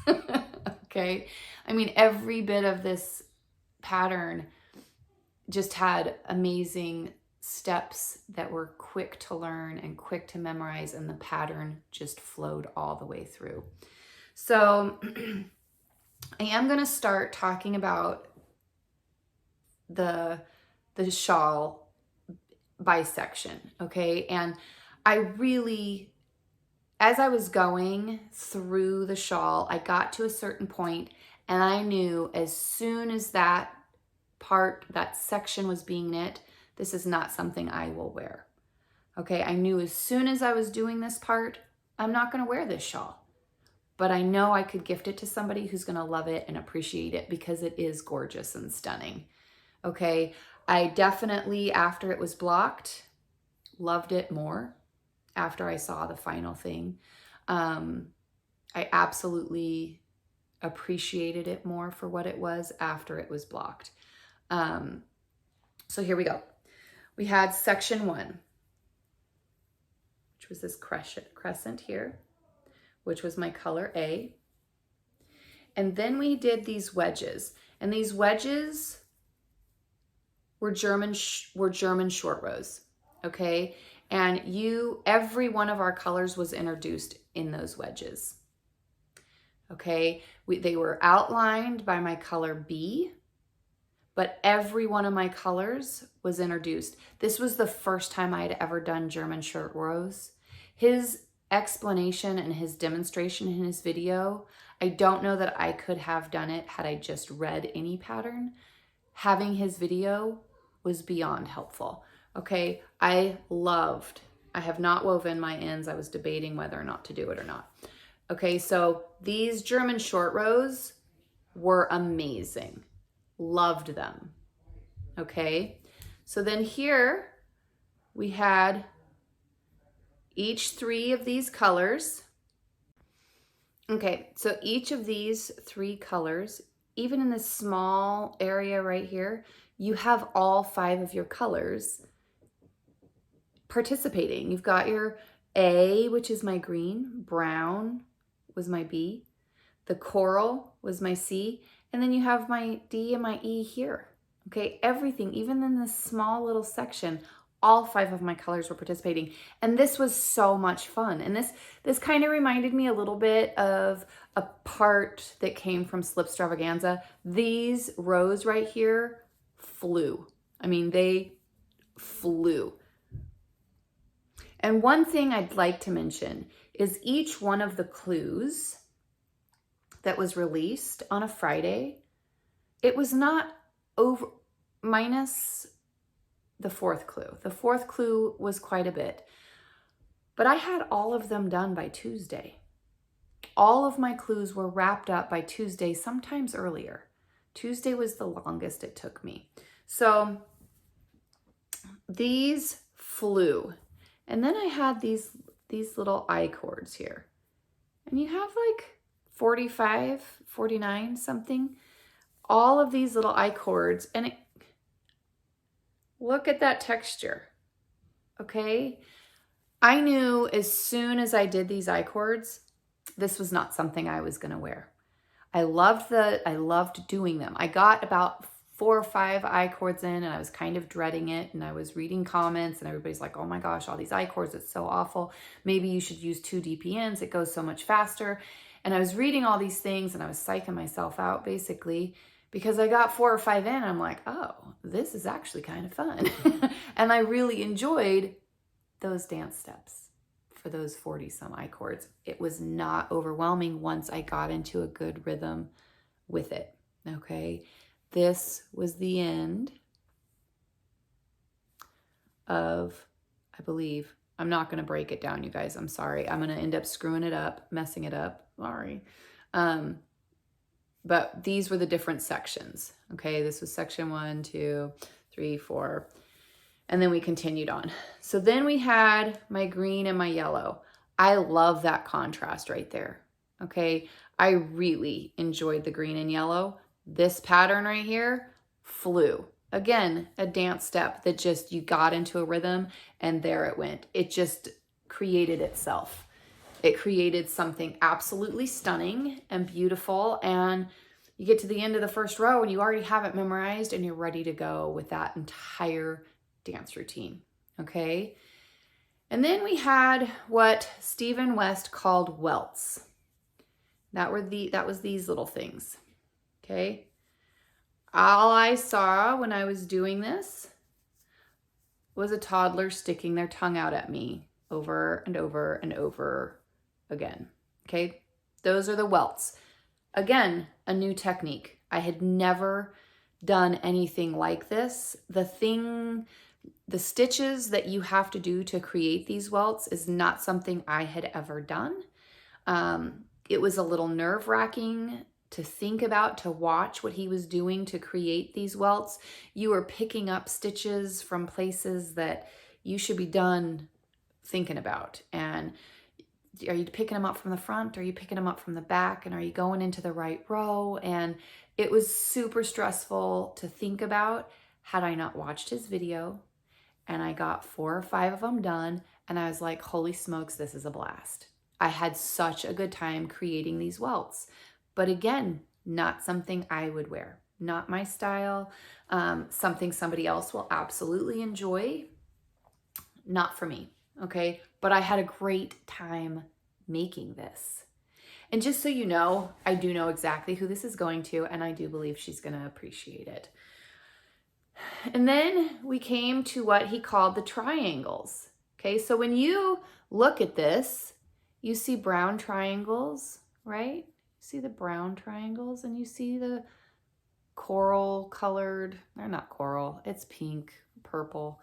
Okay. I mean, every bit of this pattern just had amazing steps that were quick to learn and quick to memorize, and the pattern just flowed all the way through. So I am going to start talking about the shawl bisection, okay? And I really, as I was going through the shawl, I got to a certain point and I knew as soon as that section was being knit, this is not something I will wear. Okay, I knew as soon as I was doing this part, I'm not going to wear this shawl. But I know I could gift it to somebody who's going to love it and appreciate it because it is gorgeous and stunning. Okay, I definitely, after it was blocked, loved it more after I saw the final thing. I absolutely appreciated it more for what it was after it was blocked. So here we go. We had section 1, which was this crescent here, which was my color A. And then we did these wedges, and these wedges were German short rows, okay? And every one of our colors was introduced in those wedges, okay? They were outlined by my color B, but every one of my colors was introduced. This was the first time I had ever done German short rows. His explanation and his demonstration in his video, I don't know that I could have done it had I just read any pattern. Having his video was beyond helpful. Okay, I have not woven my ends. I was debating whether or not to do it or not. Okay, so these German short rows were amazing. Loved them. Okay, so then here we had each 3 of these colors. Okay, so each of these 3 colors, even in this small area right here, you have all 5 of your colors participating. You've got your A, which is my green, brown was my B, the coral was my C, and then you have my D and my E here. Okay, everything, even in this small little section, all 5 of my colors were participating. And this was so much fun. And this kind of reminded me a little bit of a part that came from Slipstravaganza. These rows right here flew. I mean, they flew. And one thing I'd like to mention is each one of the clues that was released on a Friday, it was not over minus the 4th clue. The 4th clue was quite a bit, but I had all of them done by Tuesday. All of my clues were wrapped up by Tuesday, sometimes earlier. Tuesday was the longest it took me. So these flew. And then I had these little I cords here. And you have like 45, 49 something. All of these little I cords, and look at that texture. Okay? I knew as soon as I did these I cords, this was not something I was going to wear. I loved doing them. I got about 4 or 5 I cords in, and I was kind of dreading it, and I was reading comments, and everybody's like, oh my gosh, all these I cords, it's so awful. Maybe you should use 2 DPNs. It goes so much faster. And I was reading all these things, and I was psyching myself out basically because I got 4 or 5 in. I'm like, oh, this is actually kind of fun. And I really enjoyed those dance steps for those 40 some I cords. It was not overwhelming once I got into a good rhythm with it. Okay. This was the end of, I believe, I'm not going to break it down, you guys. I'm sorry. I'm going to end up screwing it up, messing it up. Sorry. But these were the different sections. Okay. This was section 1, 2, 3, 4. And then we continued on. So then we had my green and my yellow. I love that contrast right there. Okay. I really enjoyed the green and yellow. This pattern right here flew. Again, a dance step that just, you got into a rhythm and there it went. It just created itself. It created something absolutely stunning and beautiful. And you get to the end of the first row and you already have it memorized and you're ready to go with that entire dance routine. Okay. And then we had what Stephen West called welts. That was these little things. Okay. All I saw when I was doing this was a toddler sticking their tongue out at me over and over and over again. Okay. Those are the welts. Again, a new technique. I had never done anything like this. The stitches that you have to do to create these welts is not something I had ever done. It was a little nerve-wracking to think about, to watch what he was doing to create these welts. You were picking up stitches from places that you should be done thinking about. And are you picking them up from the front? Are you picking them up from the back? And are you going into the right row? And it was super stressful to think about had I not watched his video. And I got 4 or 5 of them done. And I was like, holy smokes, this is a blast. I had such a good time creating these welts. But again, not something I would wear. Not my style. Something somebody else will absolutely enjoy. Not for me. Okay. But I had a great time making this. And just so you know, I do know exactly who this is going to, and I do believe she's going to appreciate it. And then we came to what he called the triangles. Okay, so when you look at this, you see brown triangles, right? You see the brown triangles and you see the coral colored, they're not coral, it's pink, purple.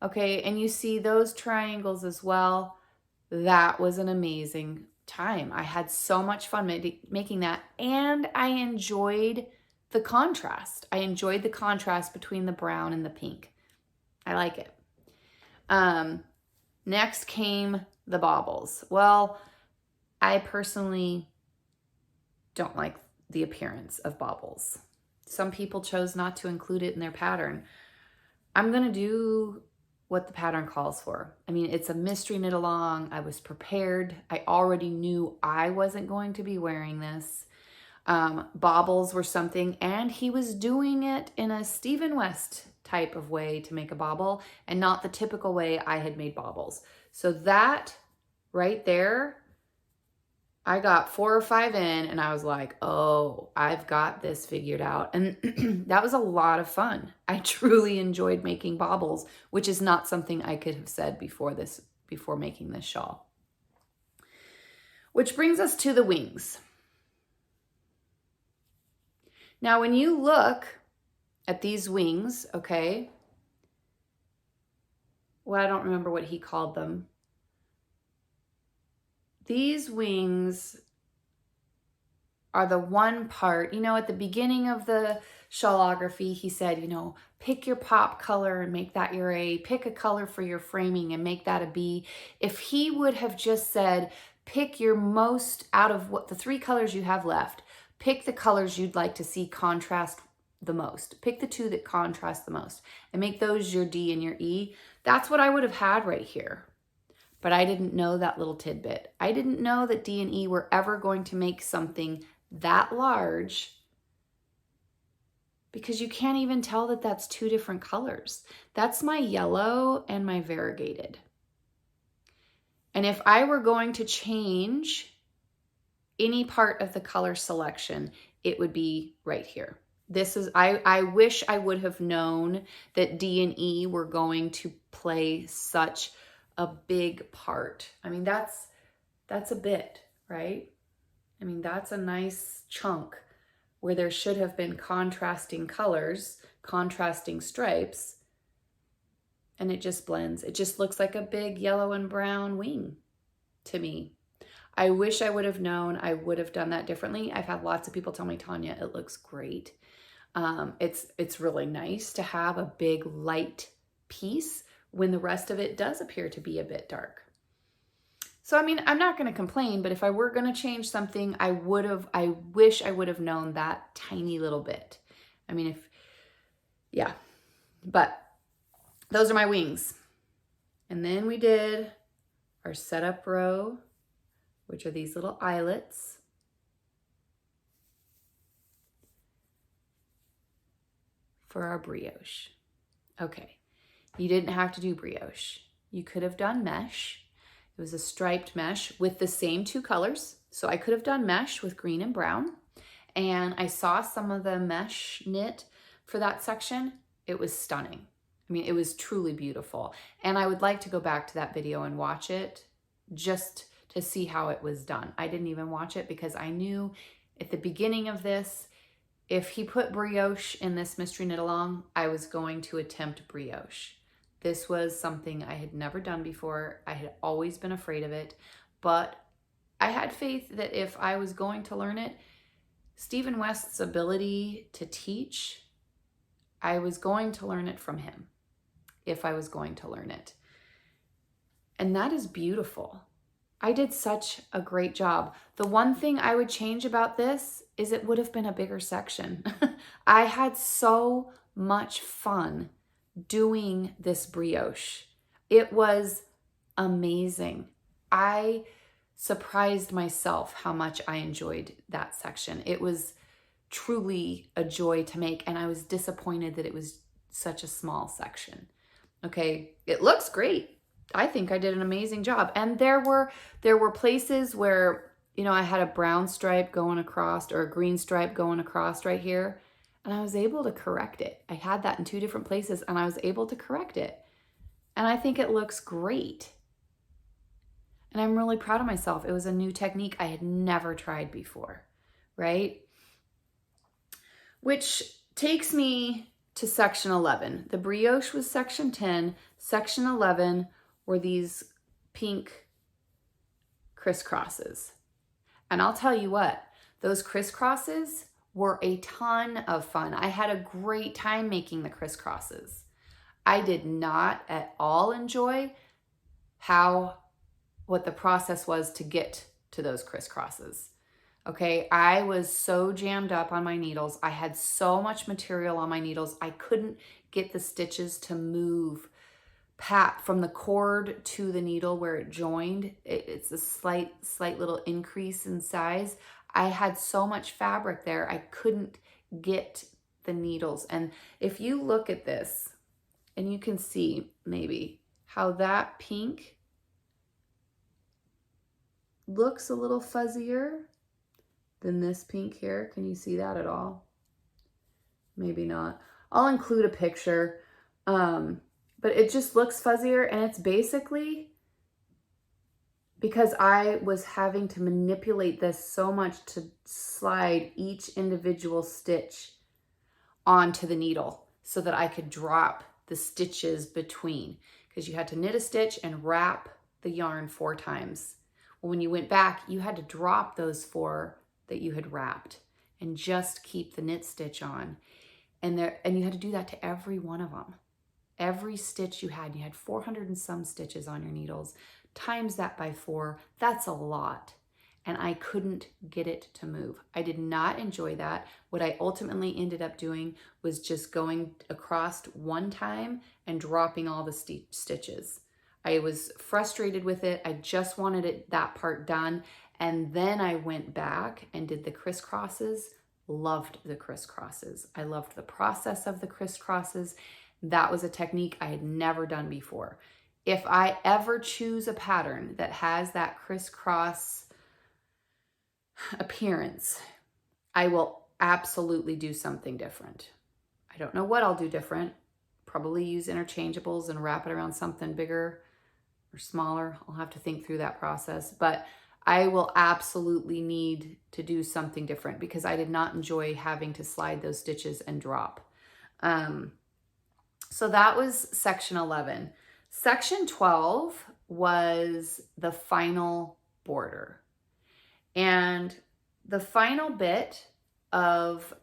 Okay, and you see those triangles as well. That was an amazing time. I had so much fun making that, and I enjoyed the contrast. I enjoyed the contrast between the brown and the pink. I like it. Next came the baubles. Well, I personally don't like the appearance of baubles. Some people chose not to include it in their pattern. I'm going to do what the pattern calls for. I mean, it's a mystery knit along. I was prepared. I already knew I wasn't going to be wearing this. Bobbles were something, and he was doing it in a Stephen West type of way to make a bobble and not the typical way I had made bobbles. So that right there, I got 4 or 5 in and I was like, oh, I've got this figured out. And that was a lot of fun. I truly enjoyed making bobbles, which is not something I could have said before making this shawl. Which brings us to the wings. Now, when you look at these wings, okay, well, I don't remember what he called them. These wings are the one part, you know, at the beginning of the Shawlography, he said, you know, pick your pop color and make that your A, pick a color for your framing and make that a B. If he would have just said, pick your most out of what the 3 colors you have left, pick the colors you'd like to see contrast the most. Pick the 2 that contrast the most and make those your D and your E. That's what I would have had right here. But I didn't know that little tidbit. I didn't know that D and E were ever going to make something that large, because you can't even tell that that's 2 different colors. That's my yellow and my variegated. And if I were going to change any part of the color selection, it would be right here. This is, I wish I would have known that D and E were going to play such a big part. I mean, that's a bit, right? I mean, that's a nice chunk where there should have been contrasting colors, contrasting stripes, and it just blends. It just looks like a big yellow and brown wing to me. I wish I would have known. I would have done that differently. I've had lots of people tell me, Tanya, it looks great. It's really nice to have a big light piece when the rest of it does appear to be a bit dark. So, I mean, I'm not going to complain, but if I were going to change something, I wish I would have known that tiny little bit. I mean, yeah, but those are my wings. And then we did our setup row, which are these little eyelets. For our brioche. Okay, you didn't have to do brioche. You could have done mesh. It was a striped mesh with the same 2 colors. So I could have done mesh with green and brown. And I saw some of the mesh knit for that section. It was stunning. I mean, it was truly beautiful. And I would like to go back to that video and watch it just to see how it was done. I didn't even watch it because I knew at the beginning of this, if he put brioche in this mystery knit along, I was going to attempt brioche. This was something I had never done before. I had always been afraid of it, but I had faith that if I was going to learn it, Stephen West's ability to teach, I was going to learn it from him if I was going to learn it. And that is beautiful. I did such a great job. The one thing I would change about this is it would have been a bigger section. I had so much fun doing this brioche. It was amazing. I surprised myself how much I enjoyed that section. It was truly a joy to make, and I was disappointed that it was such a small section. Okay, it looks great. I think I did an amazing job. And there were places where, you know, I had a brown stripe going across or a green stripe going across right here, and I was able to correct it. I had that in 2 different places and I was able to correct it. And I think it looks great. And I'm really proud of myself. It was a new technique I had never tried before, right? Which takes me to section 11. The brioche was section 10. Section 11 were these pink crisscrosses. And I'll tell you what, those crisscrosses were a ton of fun. I had a great time making the crisscrosses. I did not at all enjoy what the process was to get to those crisscrosses. Okay, I was so jammed up on my needles. I had so much material on my needles. I couldn't get the stitches to move pat from the cord to the needle where it joined. It's a slight little increase in size. I had so much fabric there, I couldn't get the needles. And if you look at this, and you can see maybe how that pink looks a little fuzzier than this pink here. Can you see that at all? Maybe not. I'll include a picture, but it just looks fuzzier, and it's basically because I was having to manipulate this so much to slide each individual stitch onto the needle so that I could drop the stitches between, because you had to knit a stitch and wrap the yarn 4 times. Well, when you went back, you had to drop those 4 that you had wrapped and just keep the knit stitch on. And you had to do that to every one of them. Every stitch you had 400 and some stitches on your needles. Times that by 4, that's a lot. And I couldn't get it to move. I did not enjoy that. What I ultimately ended up doing was just going across one time and dropping all the stitches. I was frustrated with it. I just wanted that part done. And then I went back and did the crisscrosses. Loved the crisscrosses. I loved the process of the crisscrosses. That was a technique I had never done before. If I ever choose a pattern that has that crisscross appearance, I will absolutely do something different. I don't know what I'll do different. Probably use interchangeables and wrap it around something bigger or smaller. I'll have to think through that process, but I will absolutely need to do something different because I did not enjoy having to slide those stitches and drop. So that was section 11. Section 12 was the final border. And the final bit of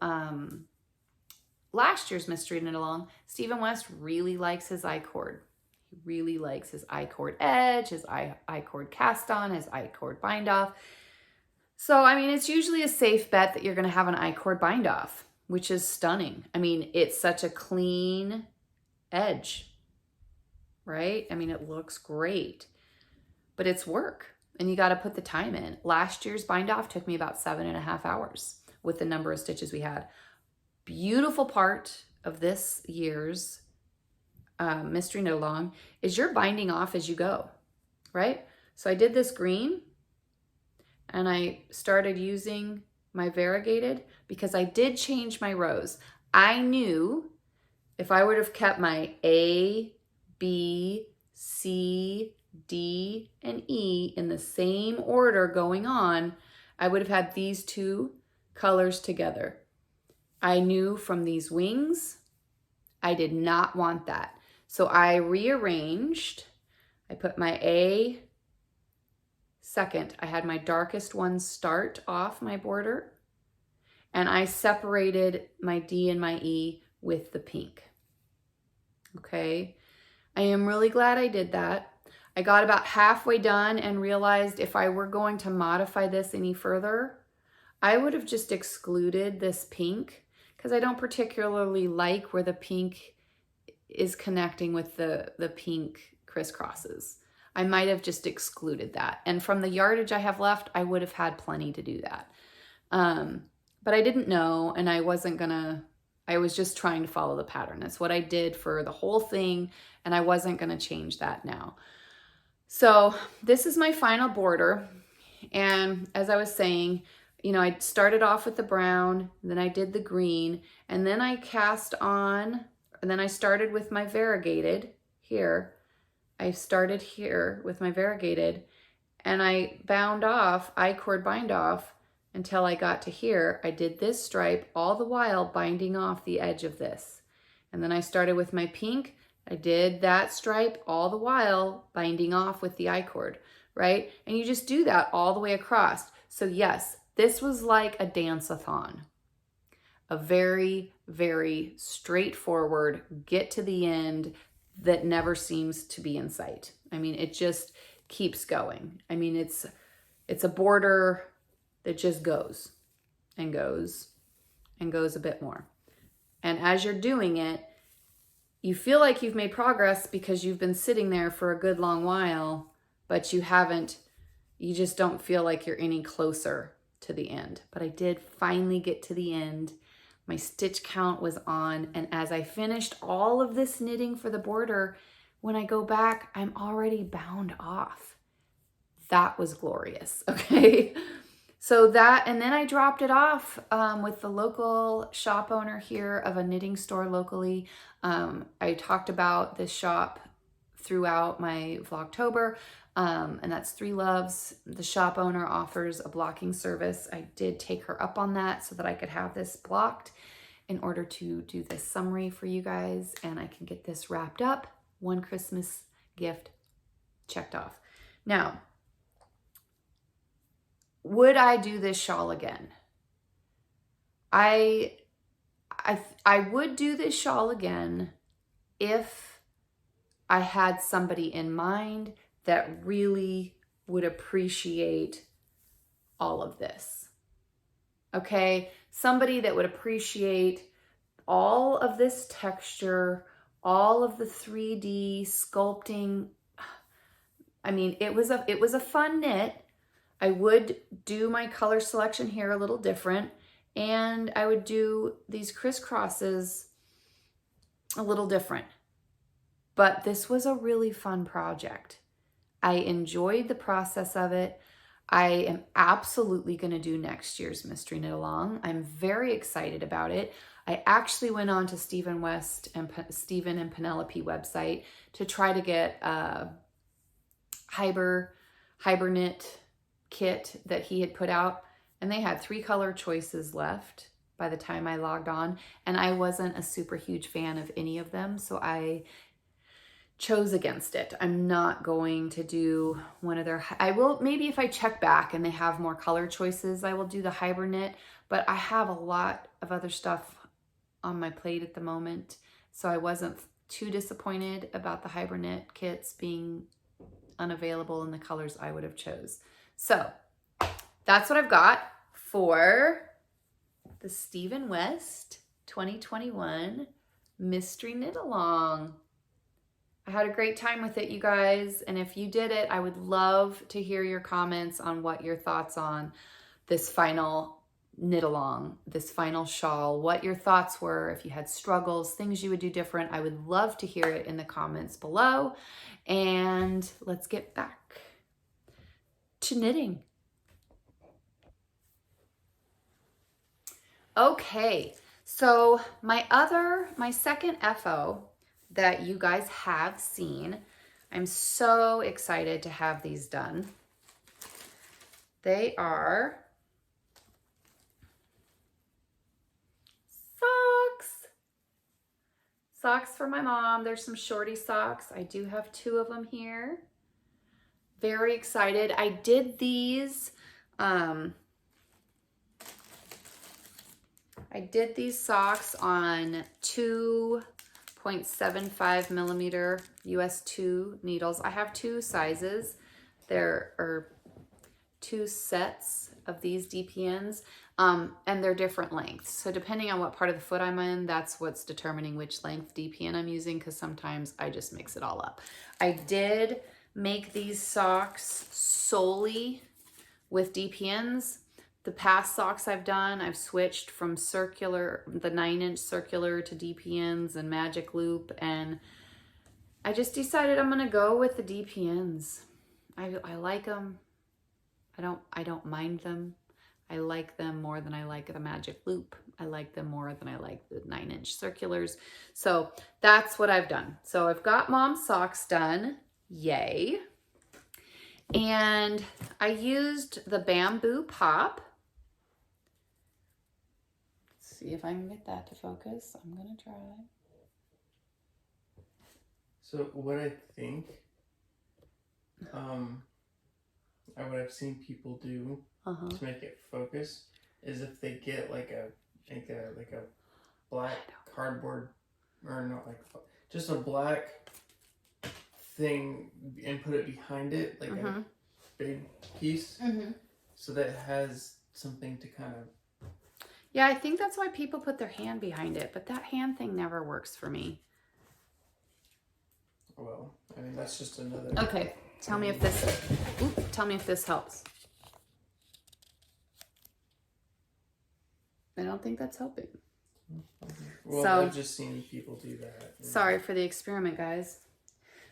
last year's Mystery Knit Along, Stephen West really likes his I-cord. He really likes his I-cord edge, his I-cord cast on, his I-cord bind off. So, I mean, it's usually a safe bet that you're going to have an I-cord bind off, which is stunning. I mean, it's such a clean edge, right? I mean, it looks great, but it's work. And you got to put the time in. Last year's bind off took me about 7.5 hours with the number of stitches we had. Beautiful part of this year's Mystery Knit Along is you're binding off as you go, right? So I did this green and I started using my variegated because I did change my rows. I knew if I would have kept my A, B, C, D, and E in the same order going on, I would have had these 2 colors together. I knew from these wings, I did not want that. So I rearranged. I put my A second. I had my darkest one start off my border, and I separated my D and my E with the pink. Okay. I am really glad I did that. I got about halfway done and realized if I were going to modify this any further, I would have just excluded this pink because I don't particularly like where the pink is connecting with the pink crisscrosses. I might have just excluded that. And from the yardage I have left, I would have had plenty to do that. But I didn't know, and I was just trying to follow the pattern. That's what I did for the whole thing, and I wasn't gonna change that now. So this is my final border. And as I was saying, you know, I started off with the brown, then I did the green, and then I cast on, and then I started with my variegated here. I started here with my variegated, and I bound off, I-cord bind off until I got to here. I did this stripe all the while binding off the edge of this. And then I started with my pink. I did that stripe all the while binding off with the I-cord, right? And you just do that all the way across. So yes, this was like a dance-a-thon. A very, very straightforward, get to the end that never seems to be in sight. I mean, it just keeps going. I mean, it's a border that just goes and goes and goes a bit more. And as you're doing it, you feel like you've made progress because you've been sitting there for a good long while, but you just don't feel like you're any closer to the end. But I did finally get to the end. My stitch count was on, and as I finished all of this knitting for the border, when I go back, I'm already bound off. That was glorious, okay? So that, and then I dropped it off with the local shop owner here of a knitting store locally. I talked about this shop throughout my Vlogtober, and that's Three Loves. The shop owner offers a blocking service. I did take her up on that so that I could have this blocked in order to do this summary for you guys, and I can get this wrapped up. One Christmas gift checked off. Now, would I do this shawl again? I would do this shawl again if I had somebody in mind that really would appreciate all of this. Okay? Somebody that would appreciate all of this texture, all of the 3D sculpting. I mean, it was a fun knit. I would do my color selection here a little different, and I would do these crisscrosses a little different. But this was a really fun project. I enjoyed the process of it. I am absolutely going to do next year's Mystery Knit Along. I'm very excited about it. I actually went on to Stephen and Penelope website to try to get a Hibernate kit that he had put out, and they had 3 color choices left by the time I logged on, and I wasn't a super huge fan of any of them, so I chose against it. I'm not going to do one of their, I will, maybe if I check back and they have more color choices, I will do the Hibernate, but I have a lot of other stuff on my plate at the moment, so I wasn't too disappointed about the Hibernate kits being unavailable in the colors I would have chose. So that's what I've got for the Stephen West 2021 Mystery Knit Along. I had a great time with it, you guys. And if you did it, I would love to hear your comments on what your thoughts on this final knit along, this final shawl, what your thoughts were, if you had struggles, things you would do different. I would love to hear it in the comments below. And let's get back to knitting. Okay, so my second FO that you guys have seen, I'm so excited to have these done. They are socks for my mom. There's some shorty socks. I do have 2 of them here. Very excited. I did these socks on 2.75 millimeter US 2 needles. I have 2 sizes. There are 2 sets of these DPNs, and they're different lengths. So depending on what part of the foot I'm in, that's what's determining which length DPN I'm using, because sometimes I just mix it all up. I did make these socks solely with DPNs. The past socks I've done, I've switched from circular, the 9-inch circular, to DPNs and magic loop, and I just decided I'm gonna go with the DPNs. I like them. I don't mind them. I like them more than I like the magic loop. I like them more than I like the 9-inch circulars. So that's what I've done. So I've got mom's socks done. Yay. And I used the bamboo pop. Let's see if I can get that to focus. I'm gonna try. So what I think, what I've seen people do to make it focus is if they get like a black cardboard, or not like, just a black thing, and put it behind it, like a big piece, so that it has something to kind of. Yeah, I think that's why people put their hand behind it, but that hand thing never works for me. That's just another. Okay, tell me if this helps. I don't think that's helping. Well, So, I've just seen people do that. Sorry for the experiment, guys.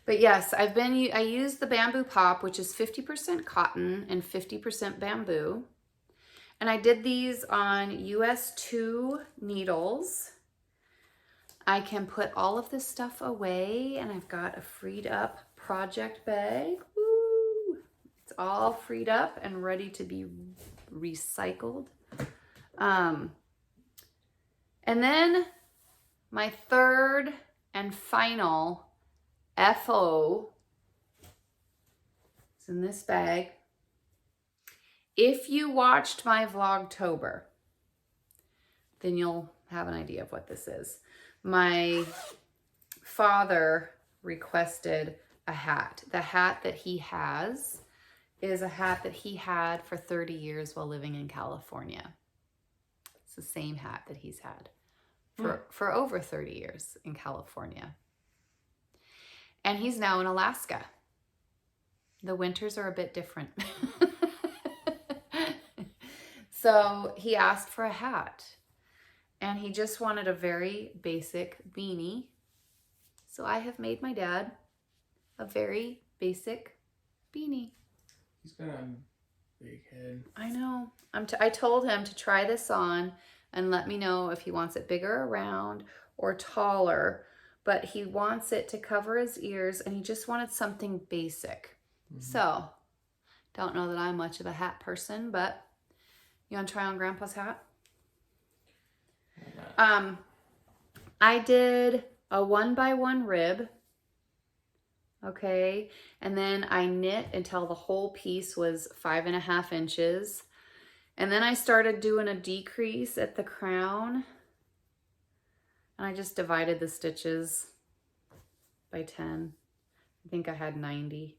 But yes, I use the bamboo pop, which is 50% cotton and 50% bamboo. And I did these on US 2 needles. I can put all of this stuff away, and I've got a freed up project bag. Woo! It's all freed up and ready to be recycled. And then my third and final FO is in this bag. If you watched my Vlogtober, then you'll have an idea of what this is. My father requested a hat. The hat that he has is a hat that he had for 30 years while living in California. It's the same hat that he's had for over 30 years in California. And he's now in Alaska. The winters are a bit different. So he asked for a hat. And he just wanted a very basic beanie. So I have made my dad a very basic beanie. He's got a big head. I know. I told him to try this on and let me know if he wants it bigger around or taller. But he wants it to cover his ears, and he just wanted something basic. Mm-hmm. So, don't know that I'm much of a hat person, but you want to try on Grandpa's hat? I did a 1x1 rib, okay, and then I knit until the whole piece was 5.5 inches, and then I started doing a decrease at the crown, and I just divided the stitches by 10. I think I had 90,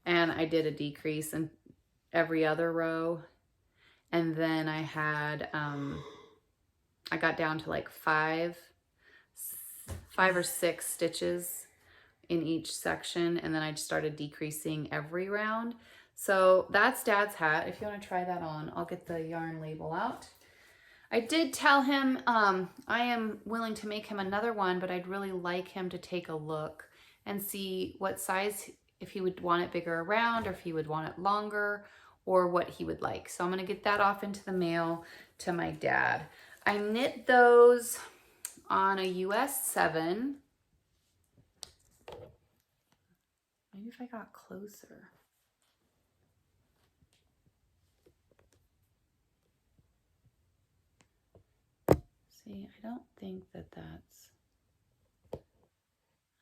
and I did a decrease in every other row, and then I had I got down to like five or six stitches in each section, and then I just started decreasing every round. So that's Dad's hat. If you want to try that on, I'll get the yarn label out. I did tell him I am willing to make him another one, but I'd really like him to take a look and see what size, if he would want it bigger around, or if he would want it longer, or what he would like. So I'm going to get that off into the mail to my dad. I knit those on a US 7. Maybe if I got closer. See, I don't think that that's...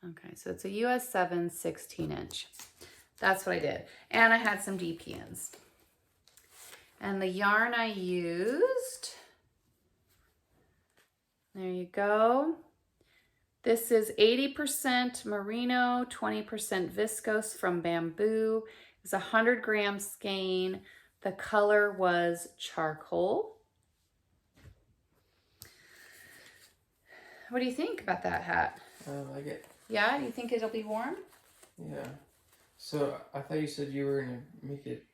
Okay, so it's a US 7 16 inch. That's what I did. And I had some DPNs. And the yarn I used... There you go. This is 80% merino, 20% viscose from bamboo. It's 100 gram skein. The color was charcoal. What do you think about that hat? I like it. Yeah, do you think it'll be warm? Yeah. So I thought you said you were gonna make it.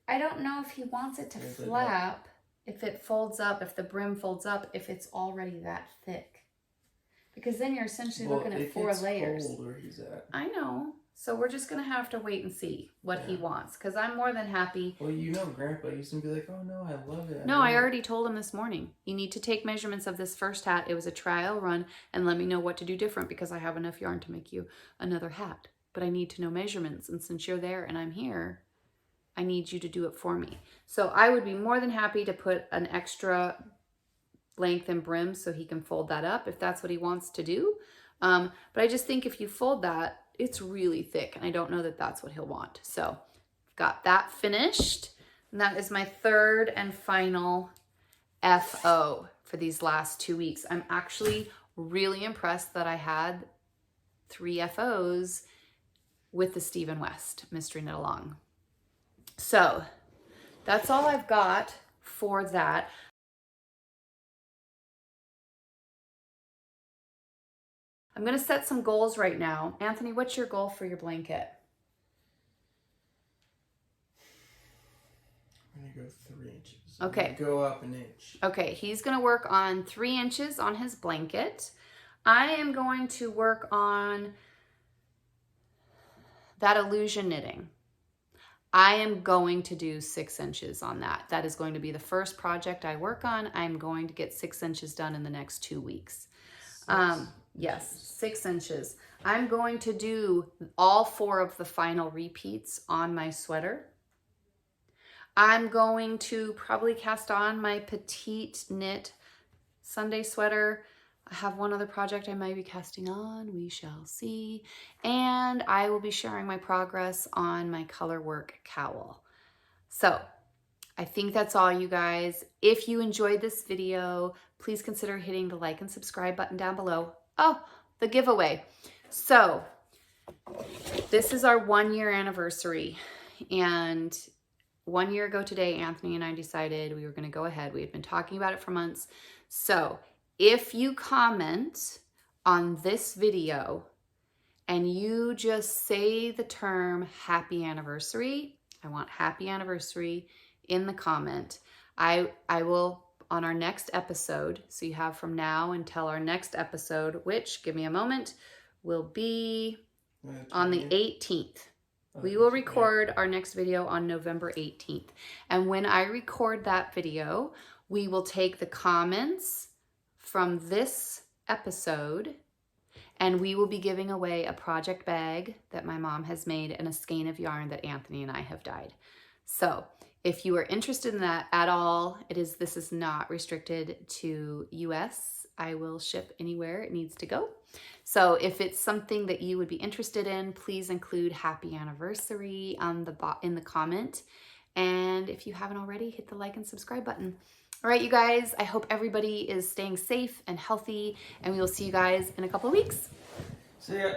I don't know if he wants it to flap. If it folds up, if the brim folds up, if it's already that thick. Because then you're essentially looking at 4 layers. Cold where he's at. I know. So we're just going to have to wait and see what he wants. Because I'm more than happy. Well, you know Grandpa used to be like, oh no, I love it. No, I already told him this morning. You need to take measurements of this first hat. It was a trial run. And let me know what to do different. Because I have enough yarn to make you another hat. But I need to know measurements. And since you're there and I'm here, I need you to do it for me. So I would be more than happy to put an extra length and brim so he can fold that up if that's what he wants to do. But I just think if you fold that, it's really thick, and I don't know that that's what he'll want. So got that finished, and that is my third and final FO for these last 2 weeks. I'm actually really impressed that I had 3 FOs with the Stephen West Mystery Knit Along. So that's all I've got for that. I'm going to set some goals right now. Anthony, what's your goal for your blanket? I'm going to go 3 inches. Okay. I'm gonna go up an inch. Okay, he's going to work on 3 inches on his blanket. I am going to work on that illusion knitting. I am going to do 6 inches on that. That is going to be the first project I work on. I'm going to get 6 inches done in the next 2 weeks. Yes, 6 inches. I'm going to do all 4 of the final repeats on my sweater. I'm going to probably cast on my petite knit Sunday sweater. I have one other project I might be casting on. We shall see. And I will be sharing my progress on my color work cowl. So I think that's all, you guys. If you enjoyed this video, please consider hitting the like and subscribe button down below. Oh, the giveaway. So this is our 1-year anniversary. And 1 year ago today, Anthony and I decided we were going to go ahead. We had been talking about it for months. So if you comment on this video and you just say the term happy anniversary, I want happy anniversary in the comment, I will, on our next episode, so you have from now until our next episode, which, give me a moment, will be on the 18th. We will record our next video on November 18th. And when I record that video, we will take the comments from this episode and we will be giving away a project bag that my mom has made and a skein of yarn that Anthony and I have dyed. So if you are interested in that at all, this is not restricted to US. I will ship anywhere it needs to go. So if it's something that you would be interested in, please include happy anniversary on in the comment. And if you haven't already, hit the like and subscribe button. All right, you guys, I hope everybody is staying safe and healthy, and we will see you guys in a couple of weeks. See ya.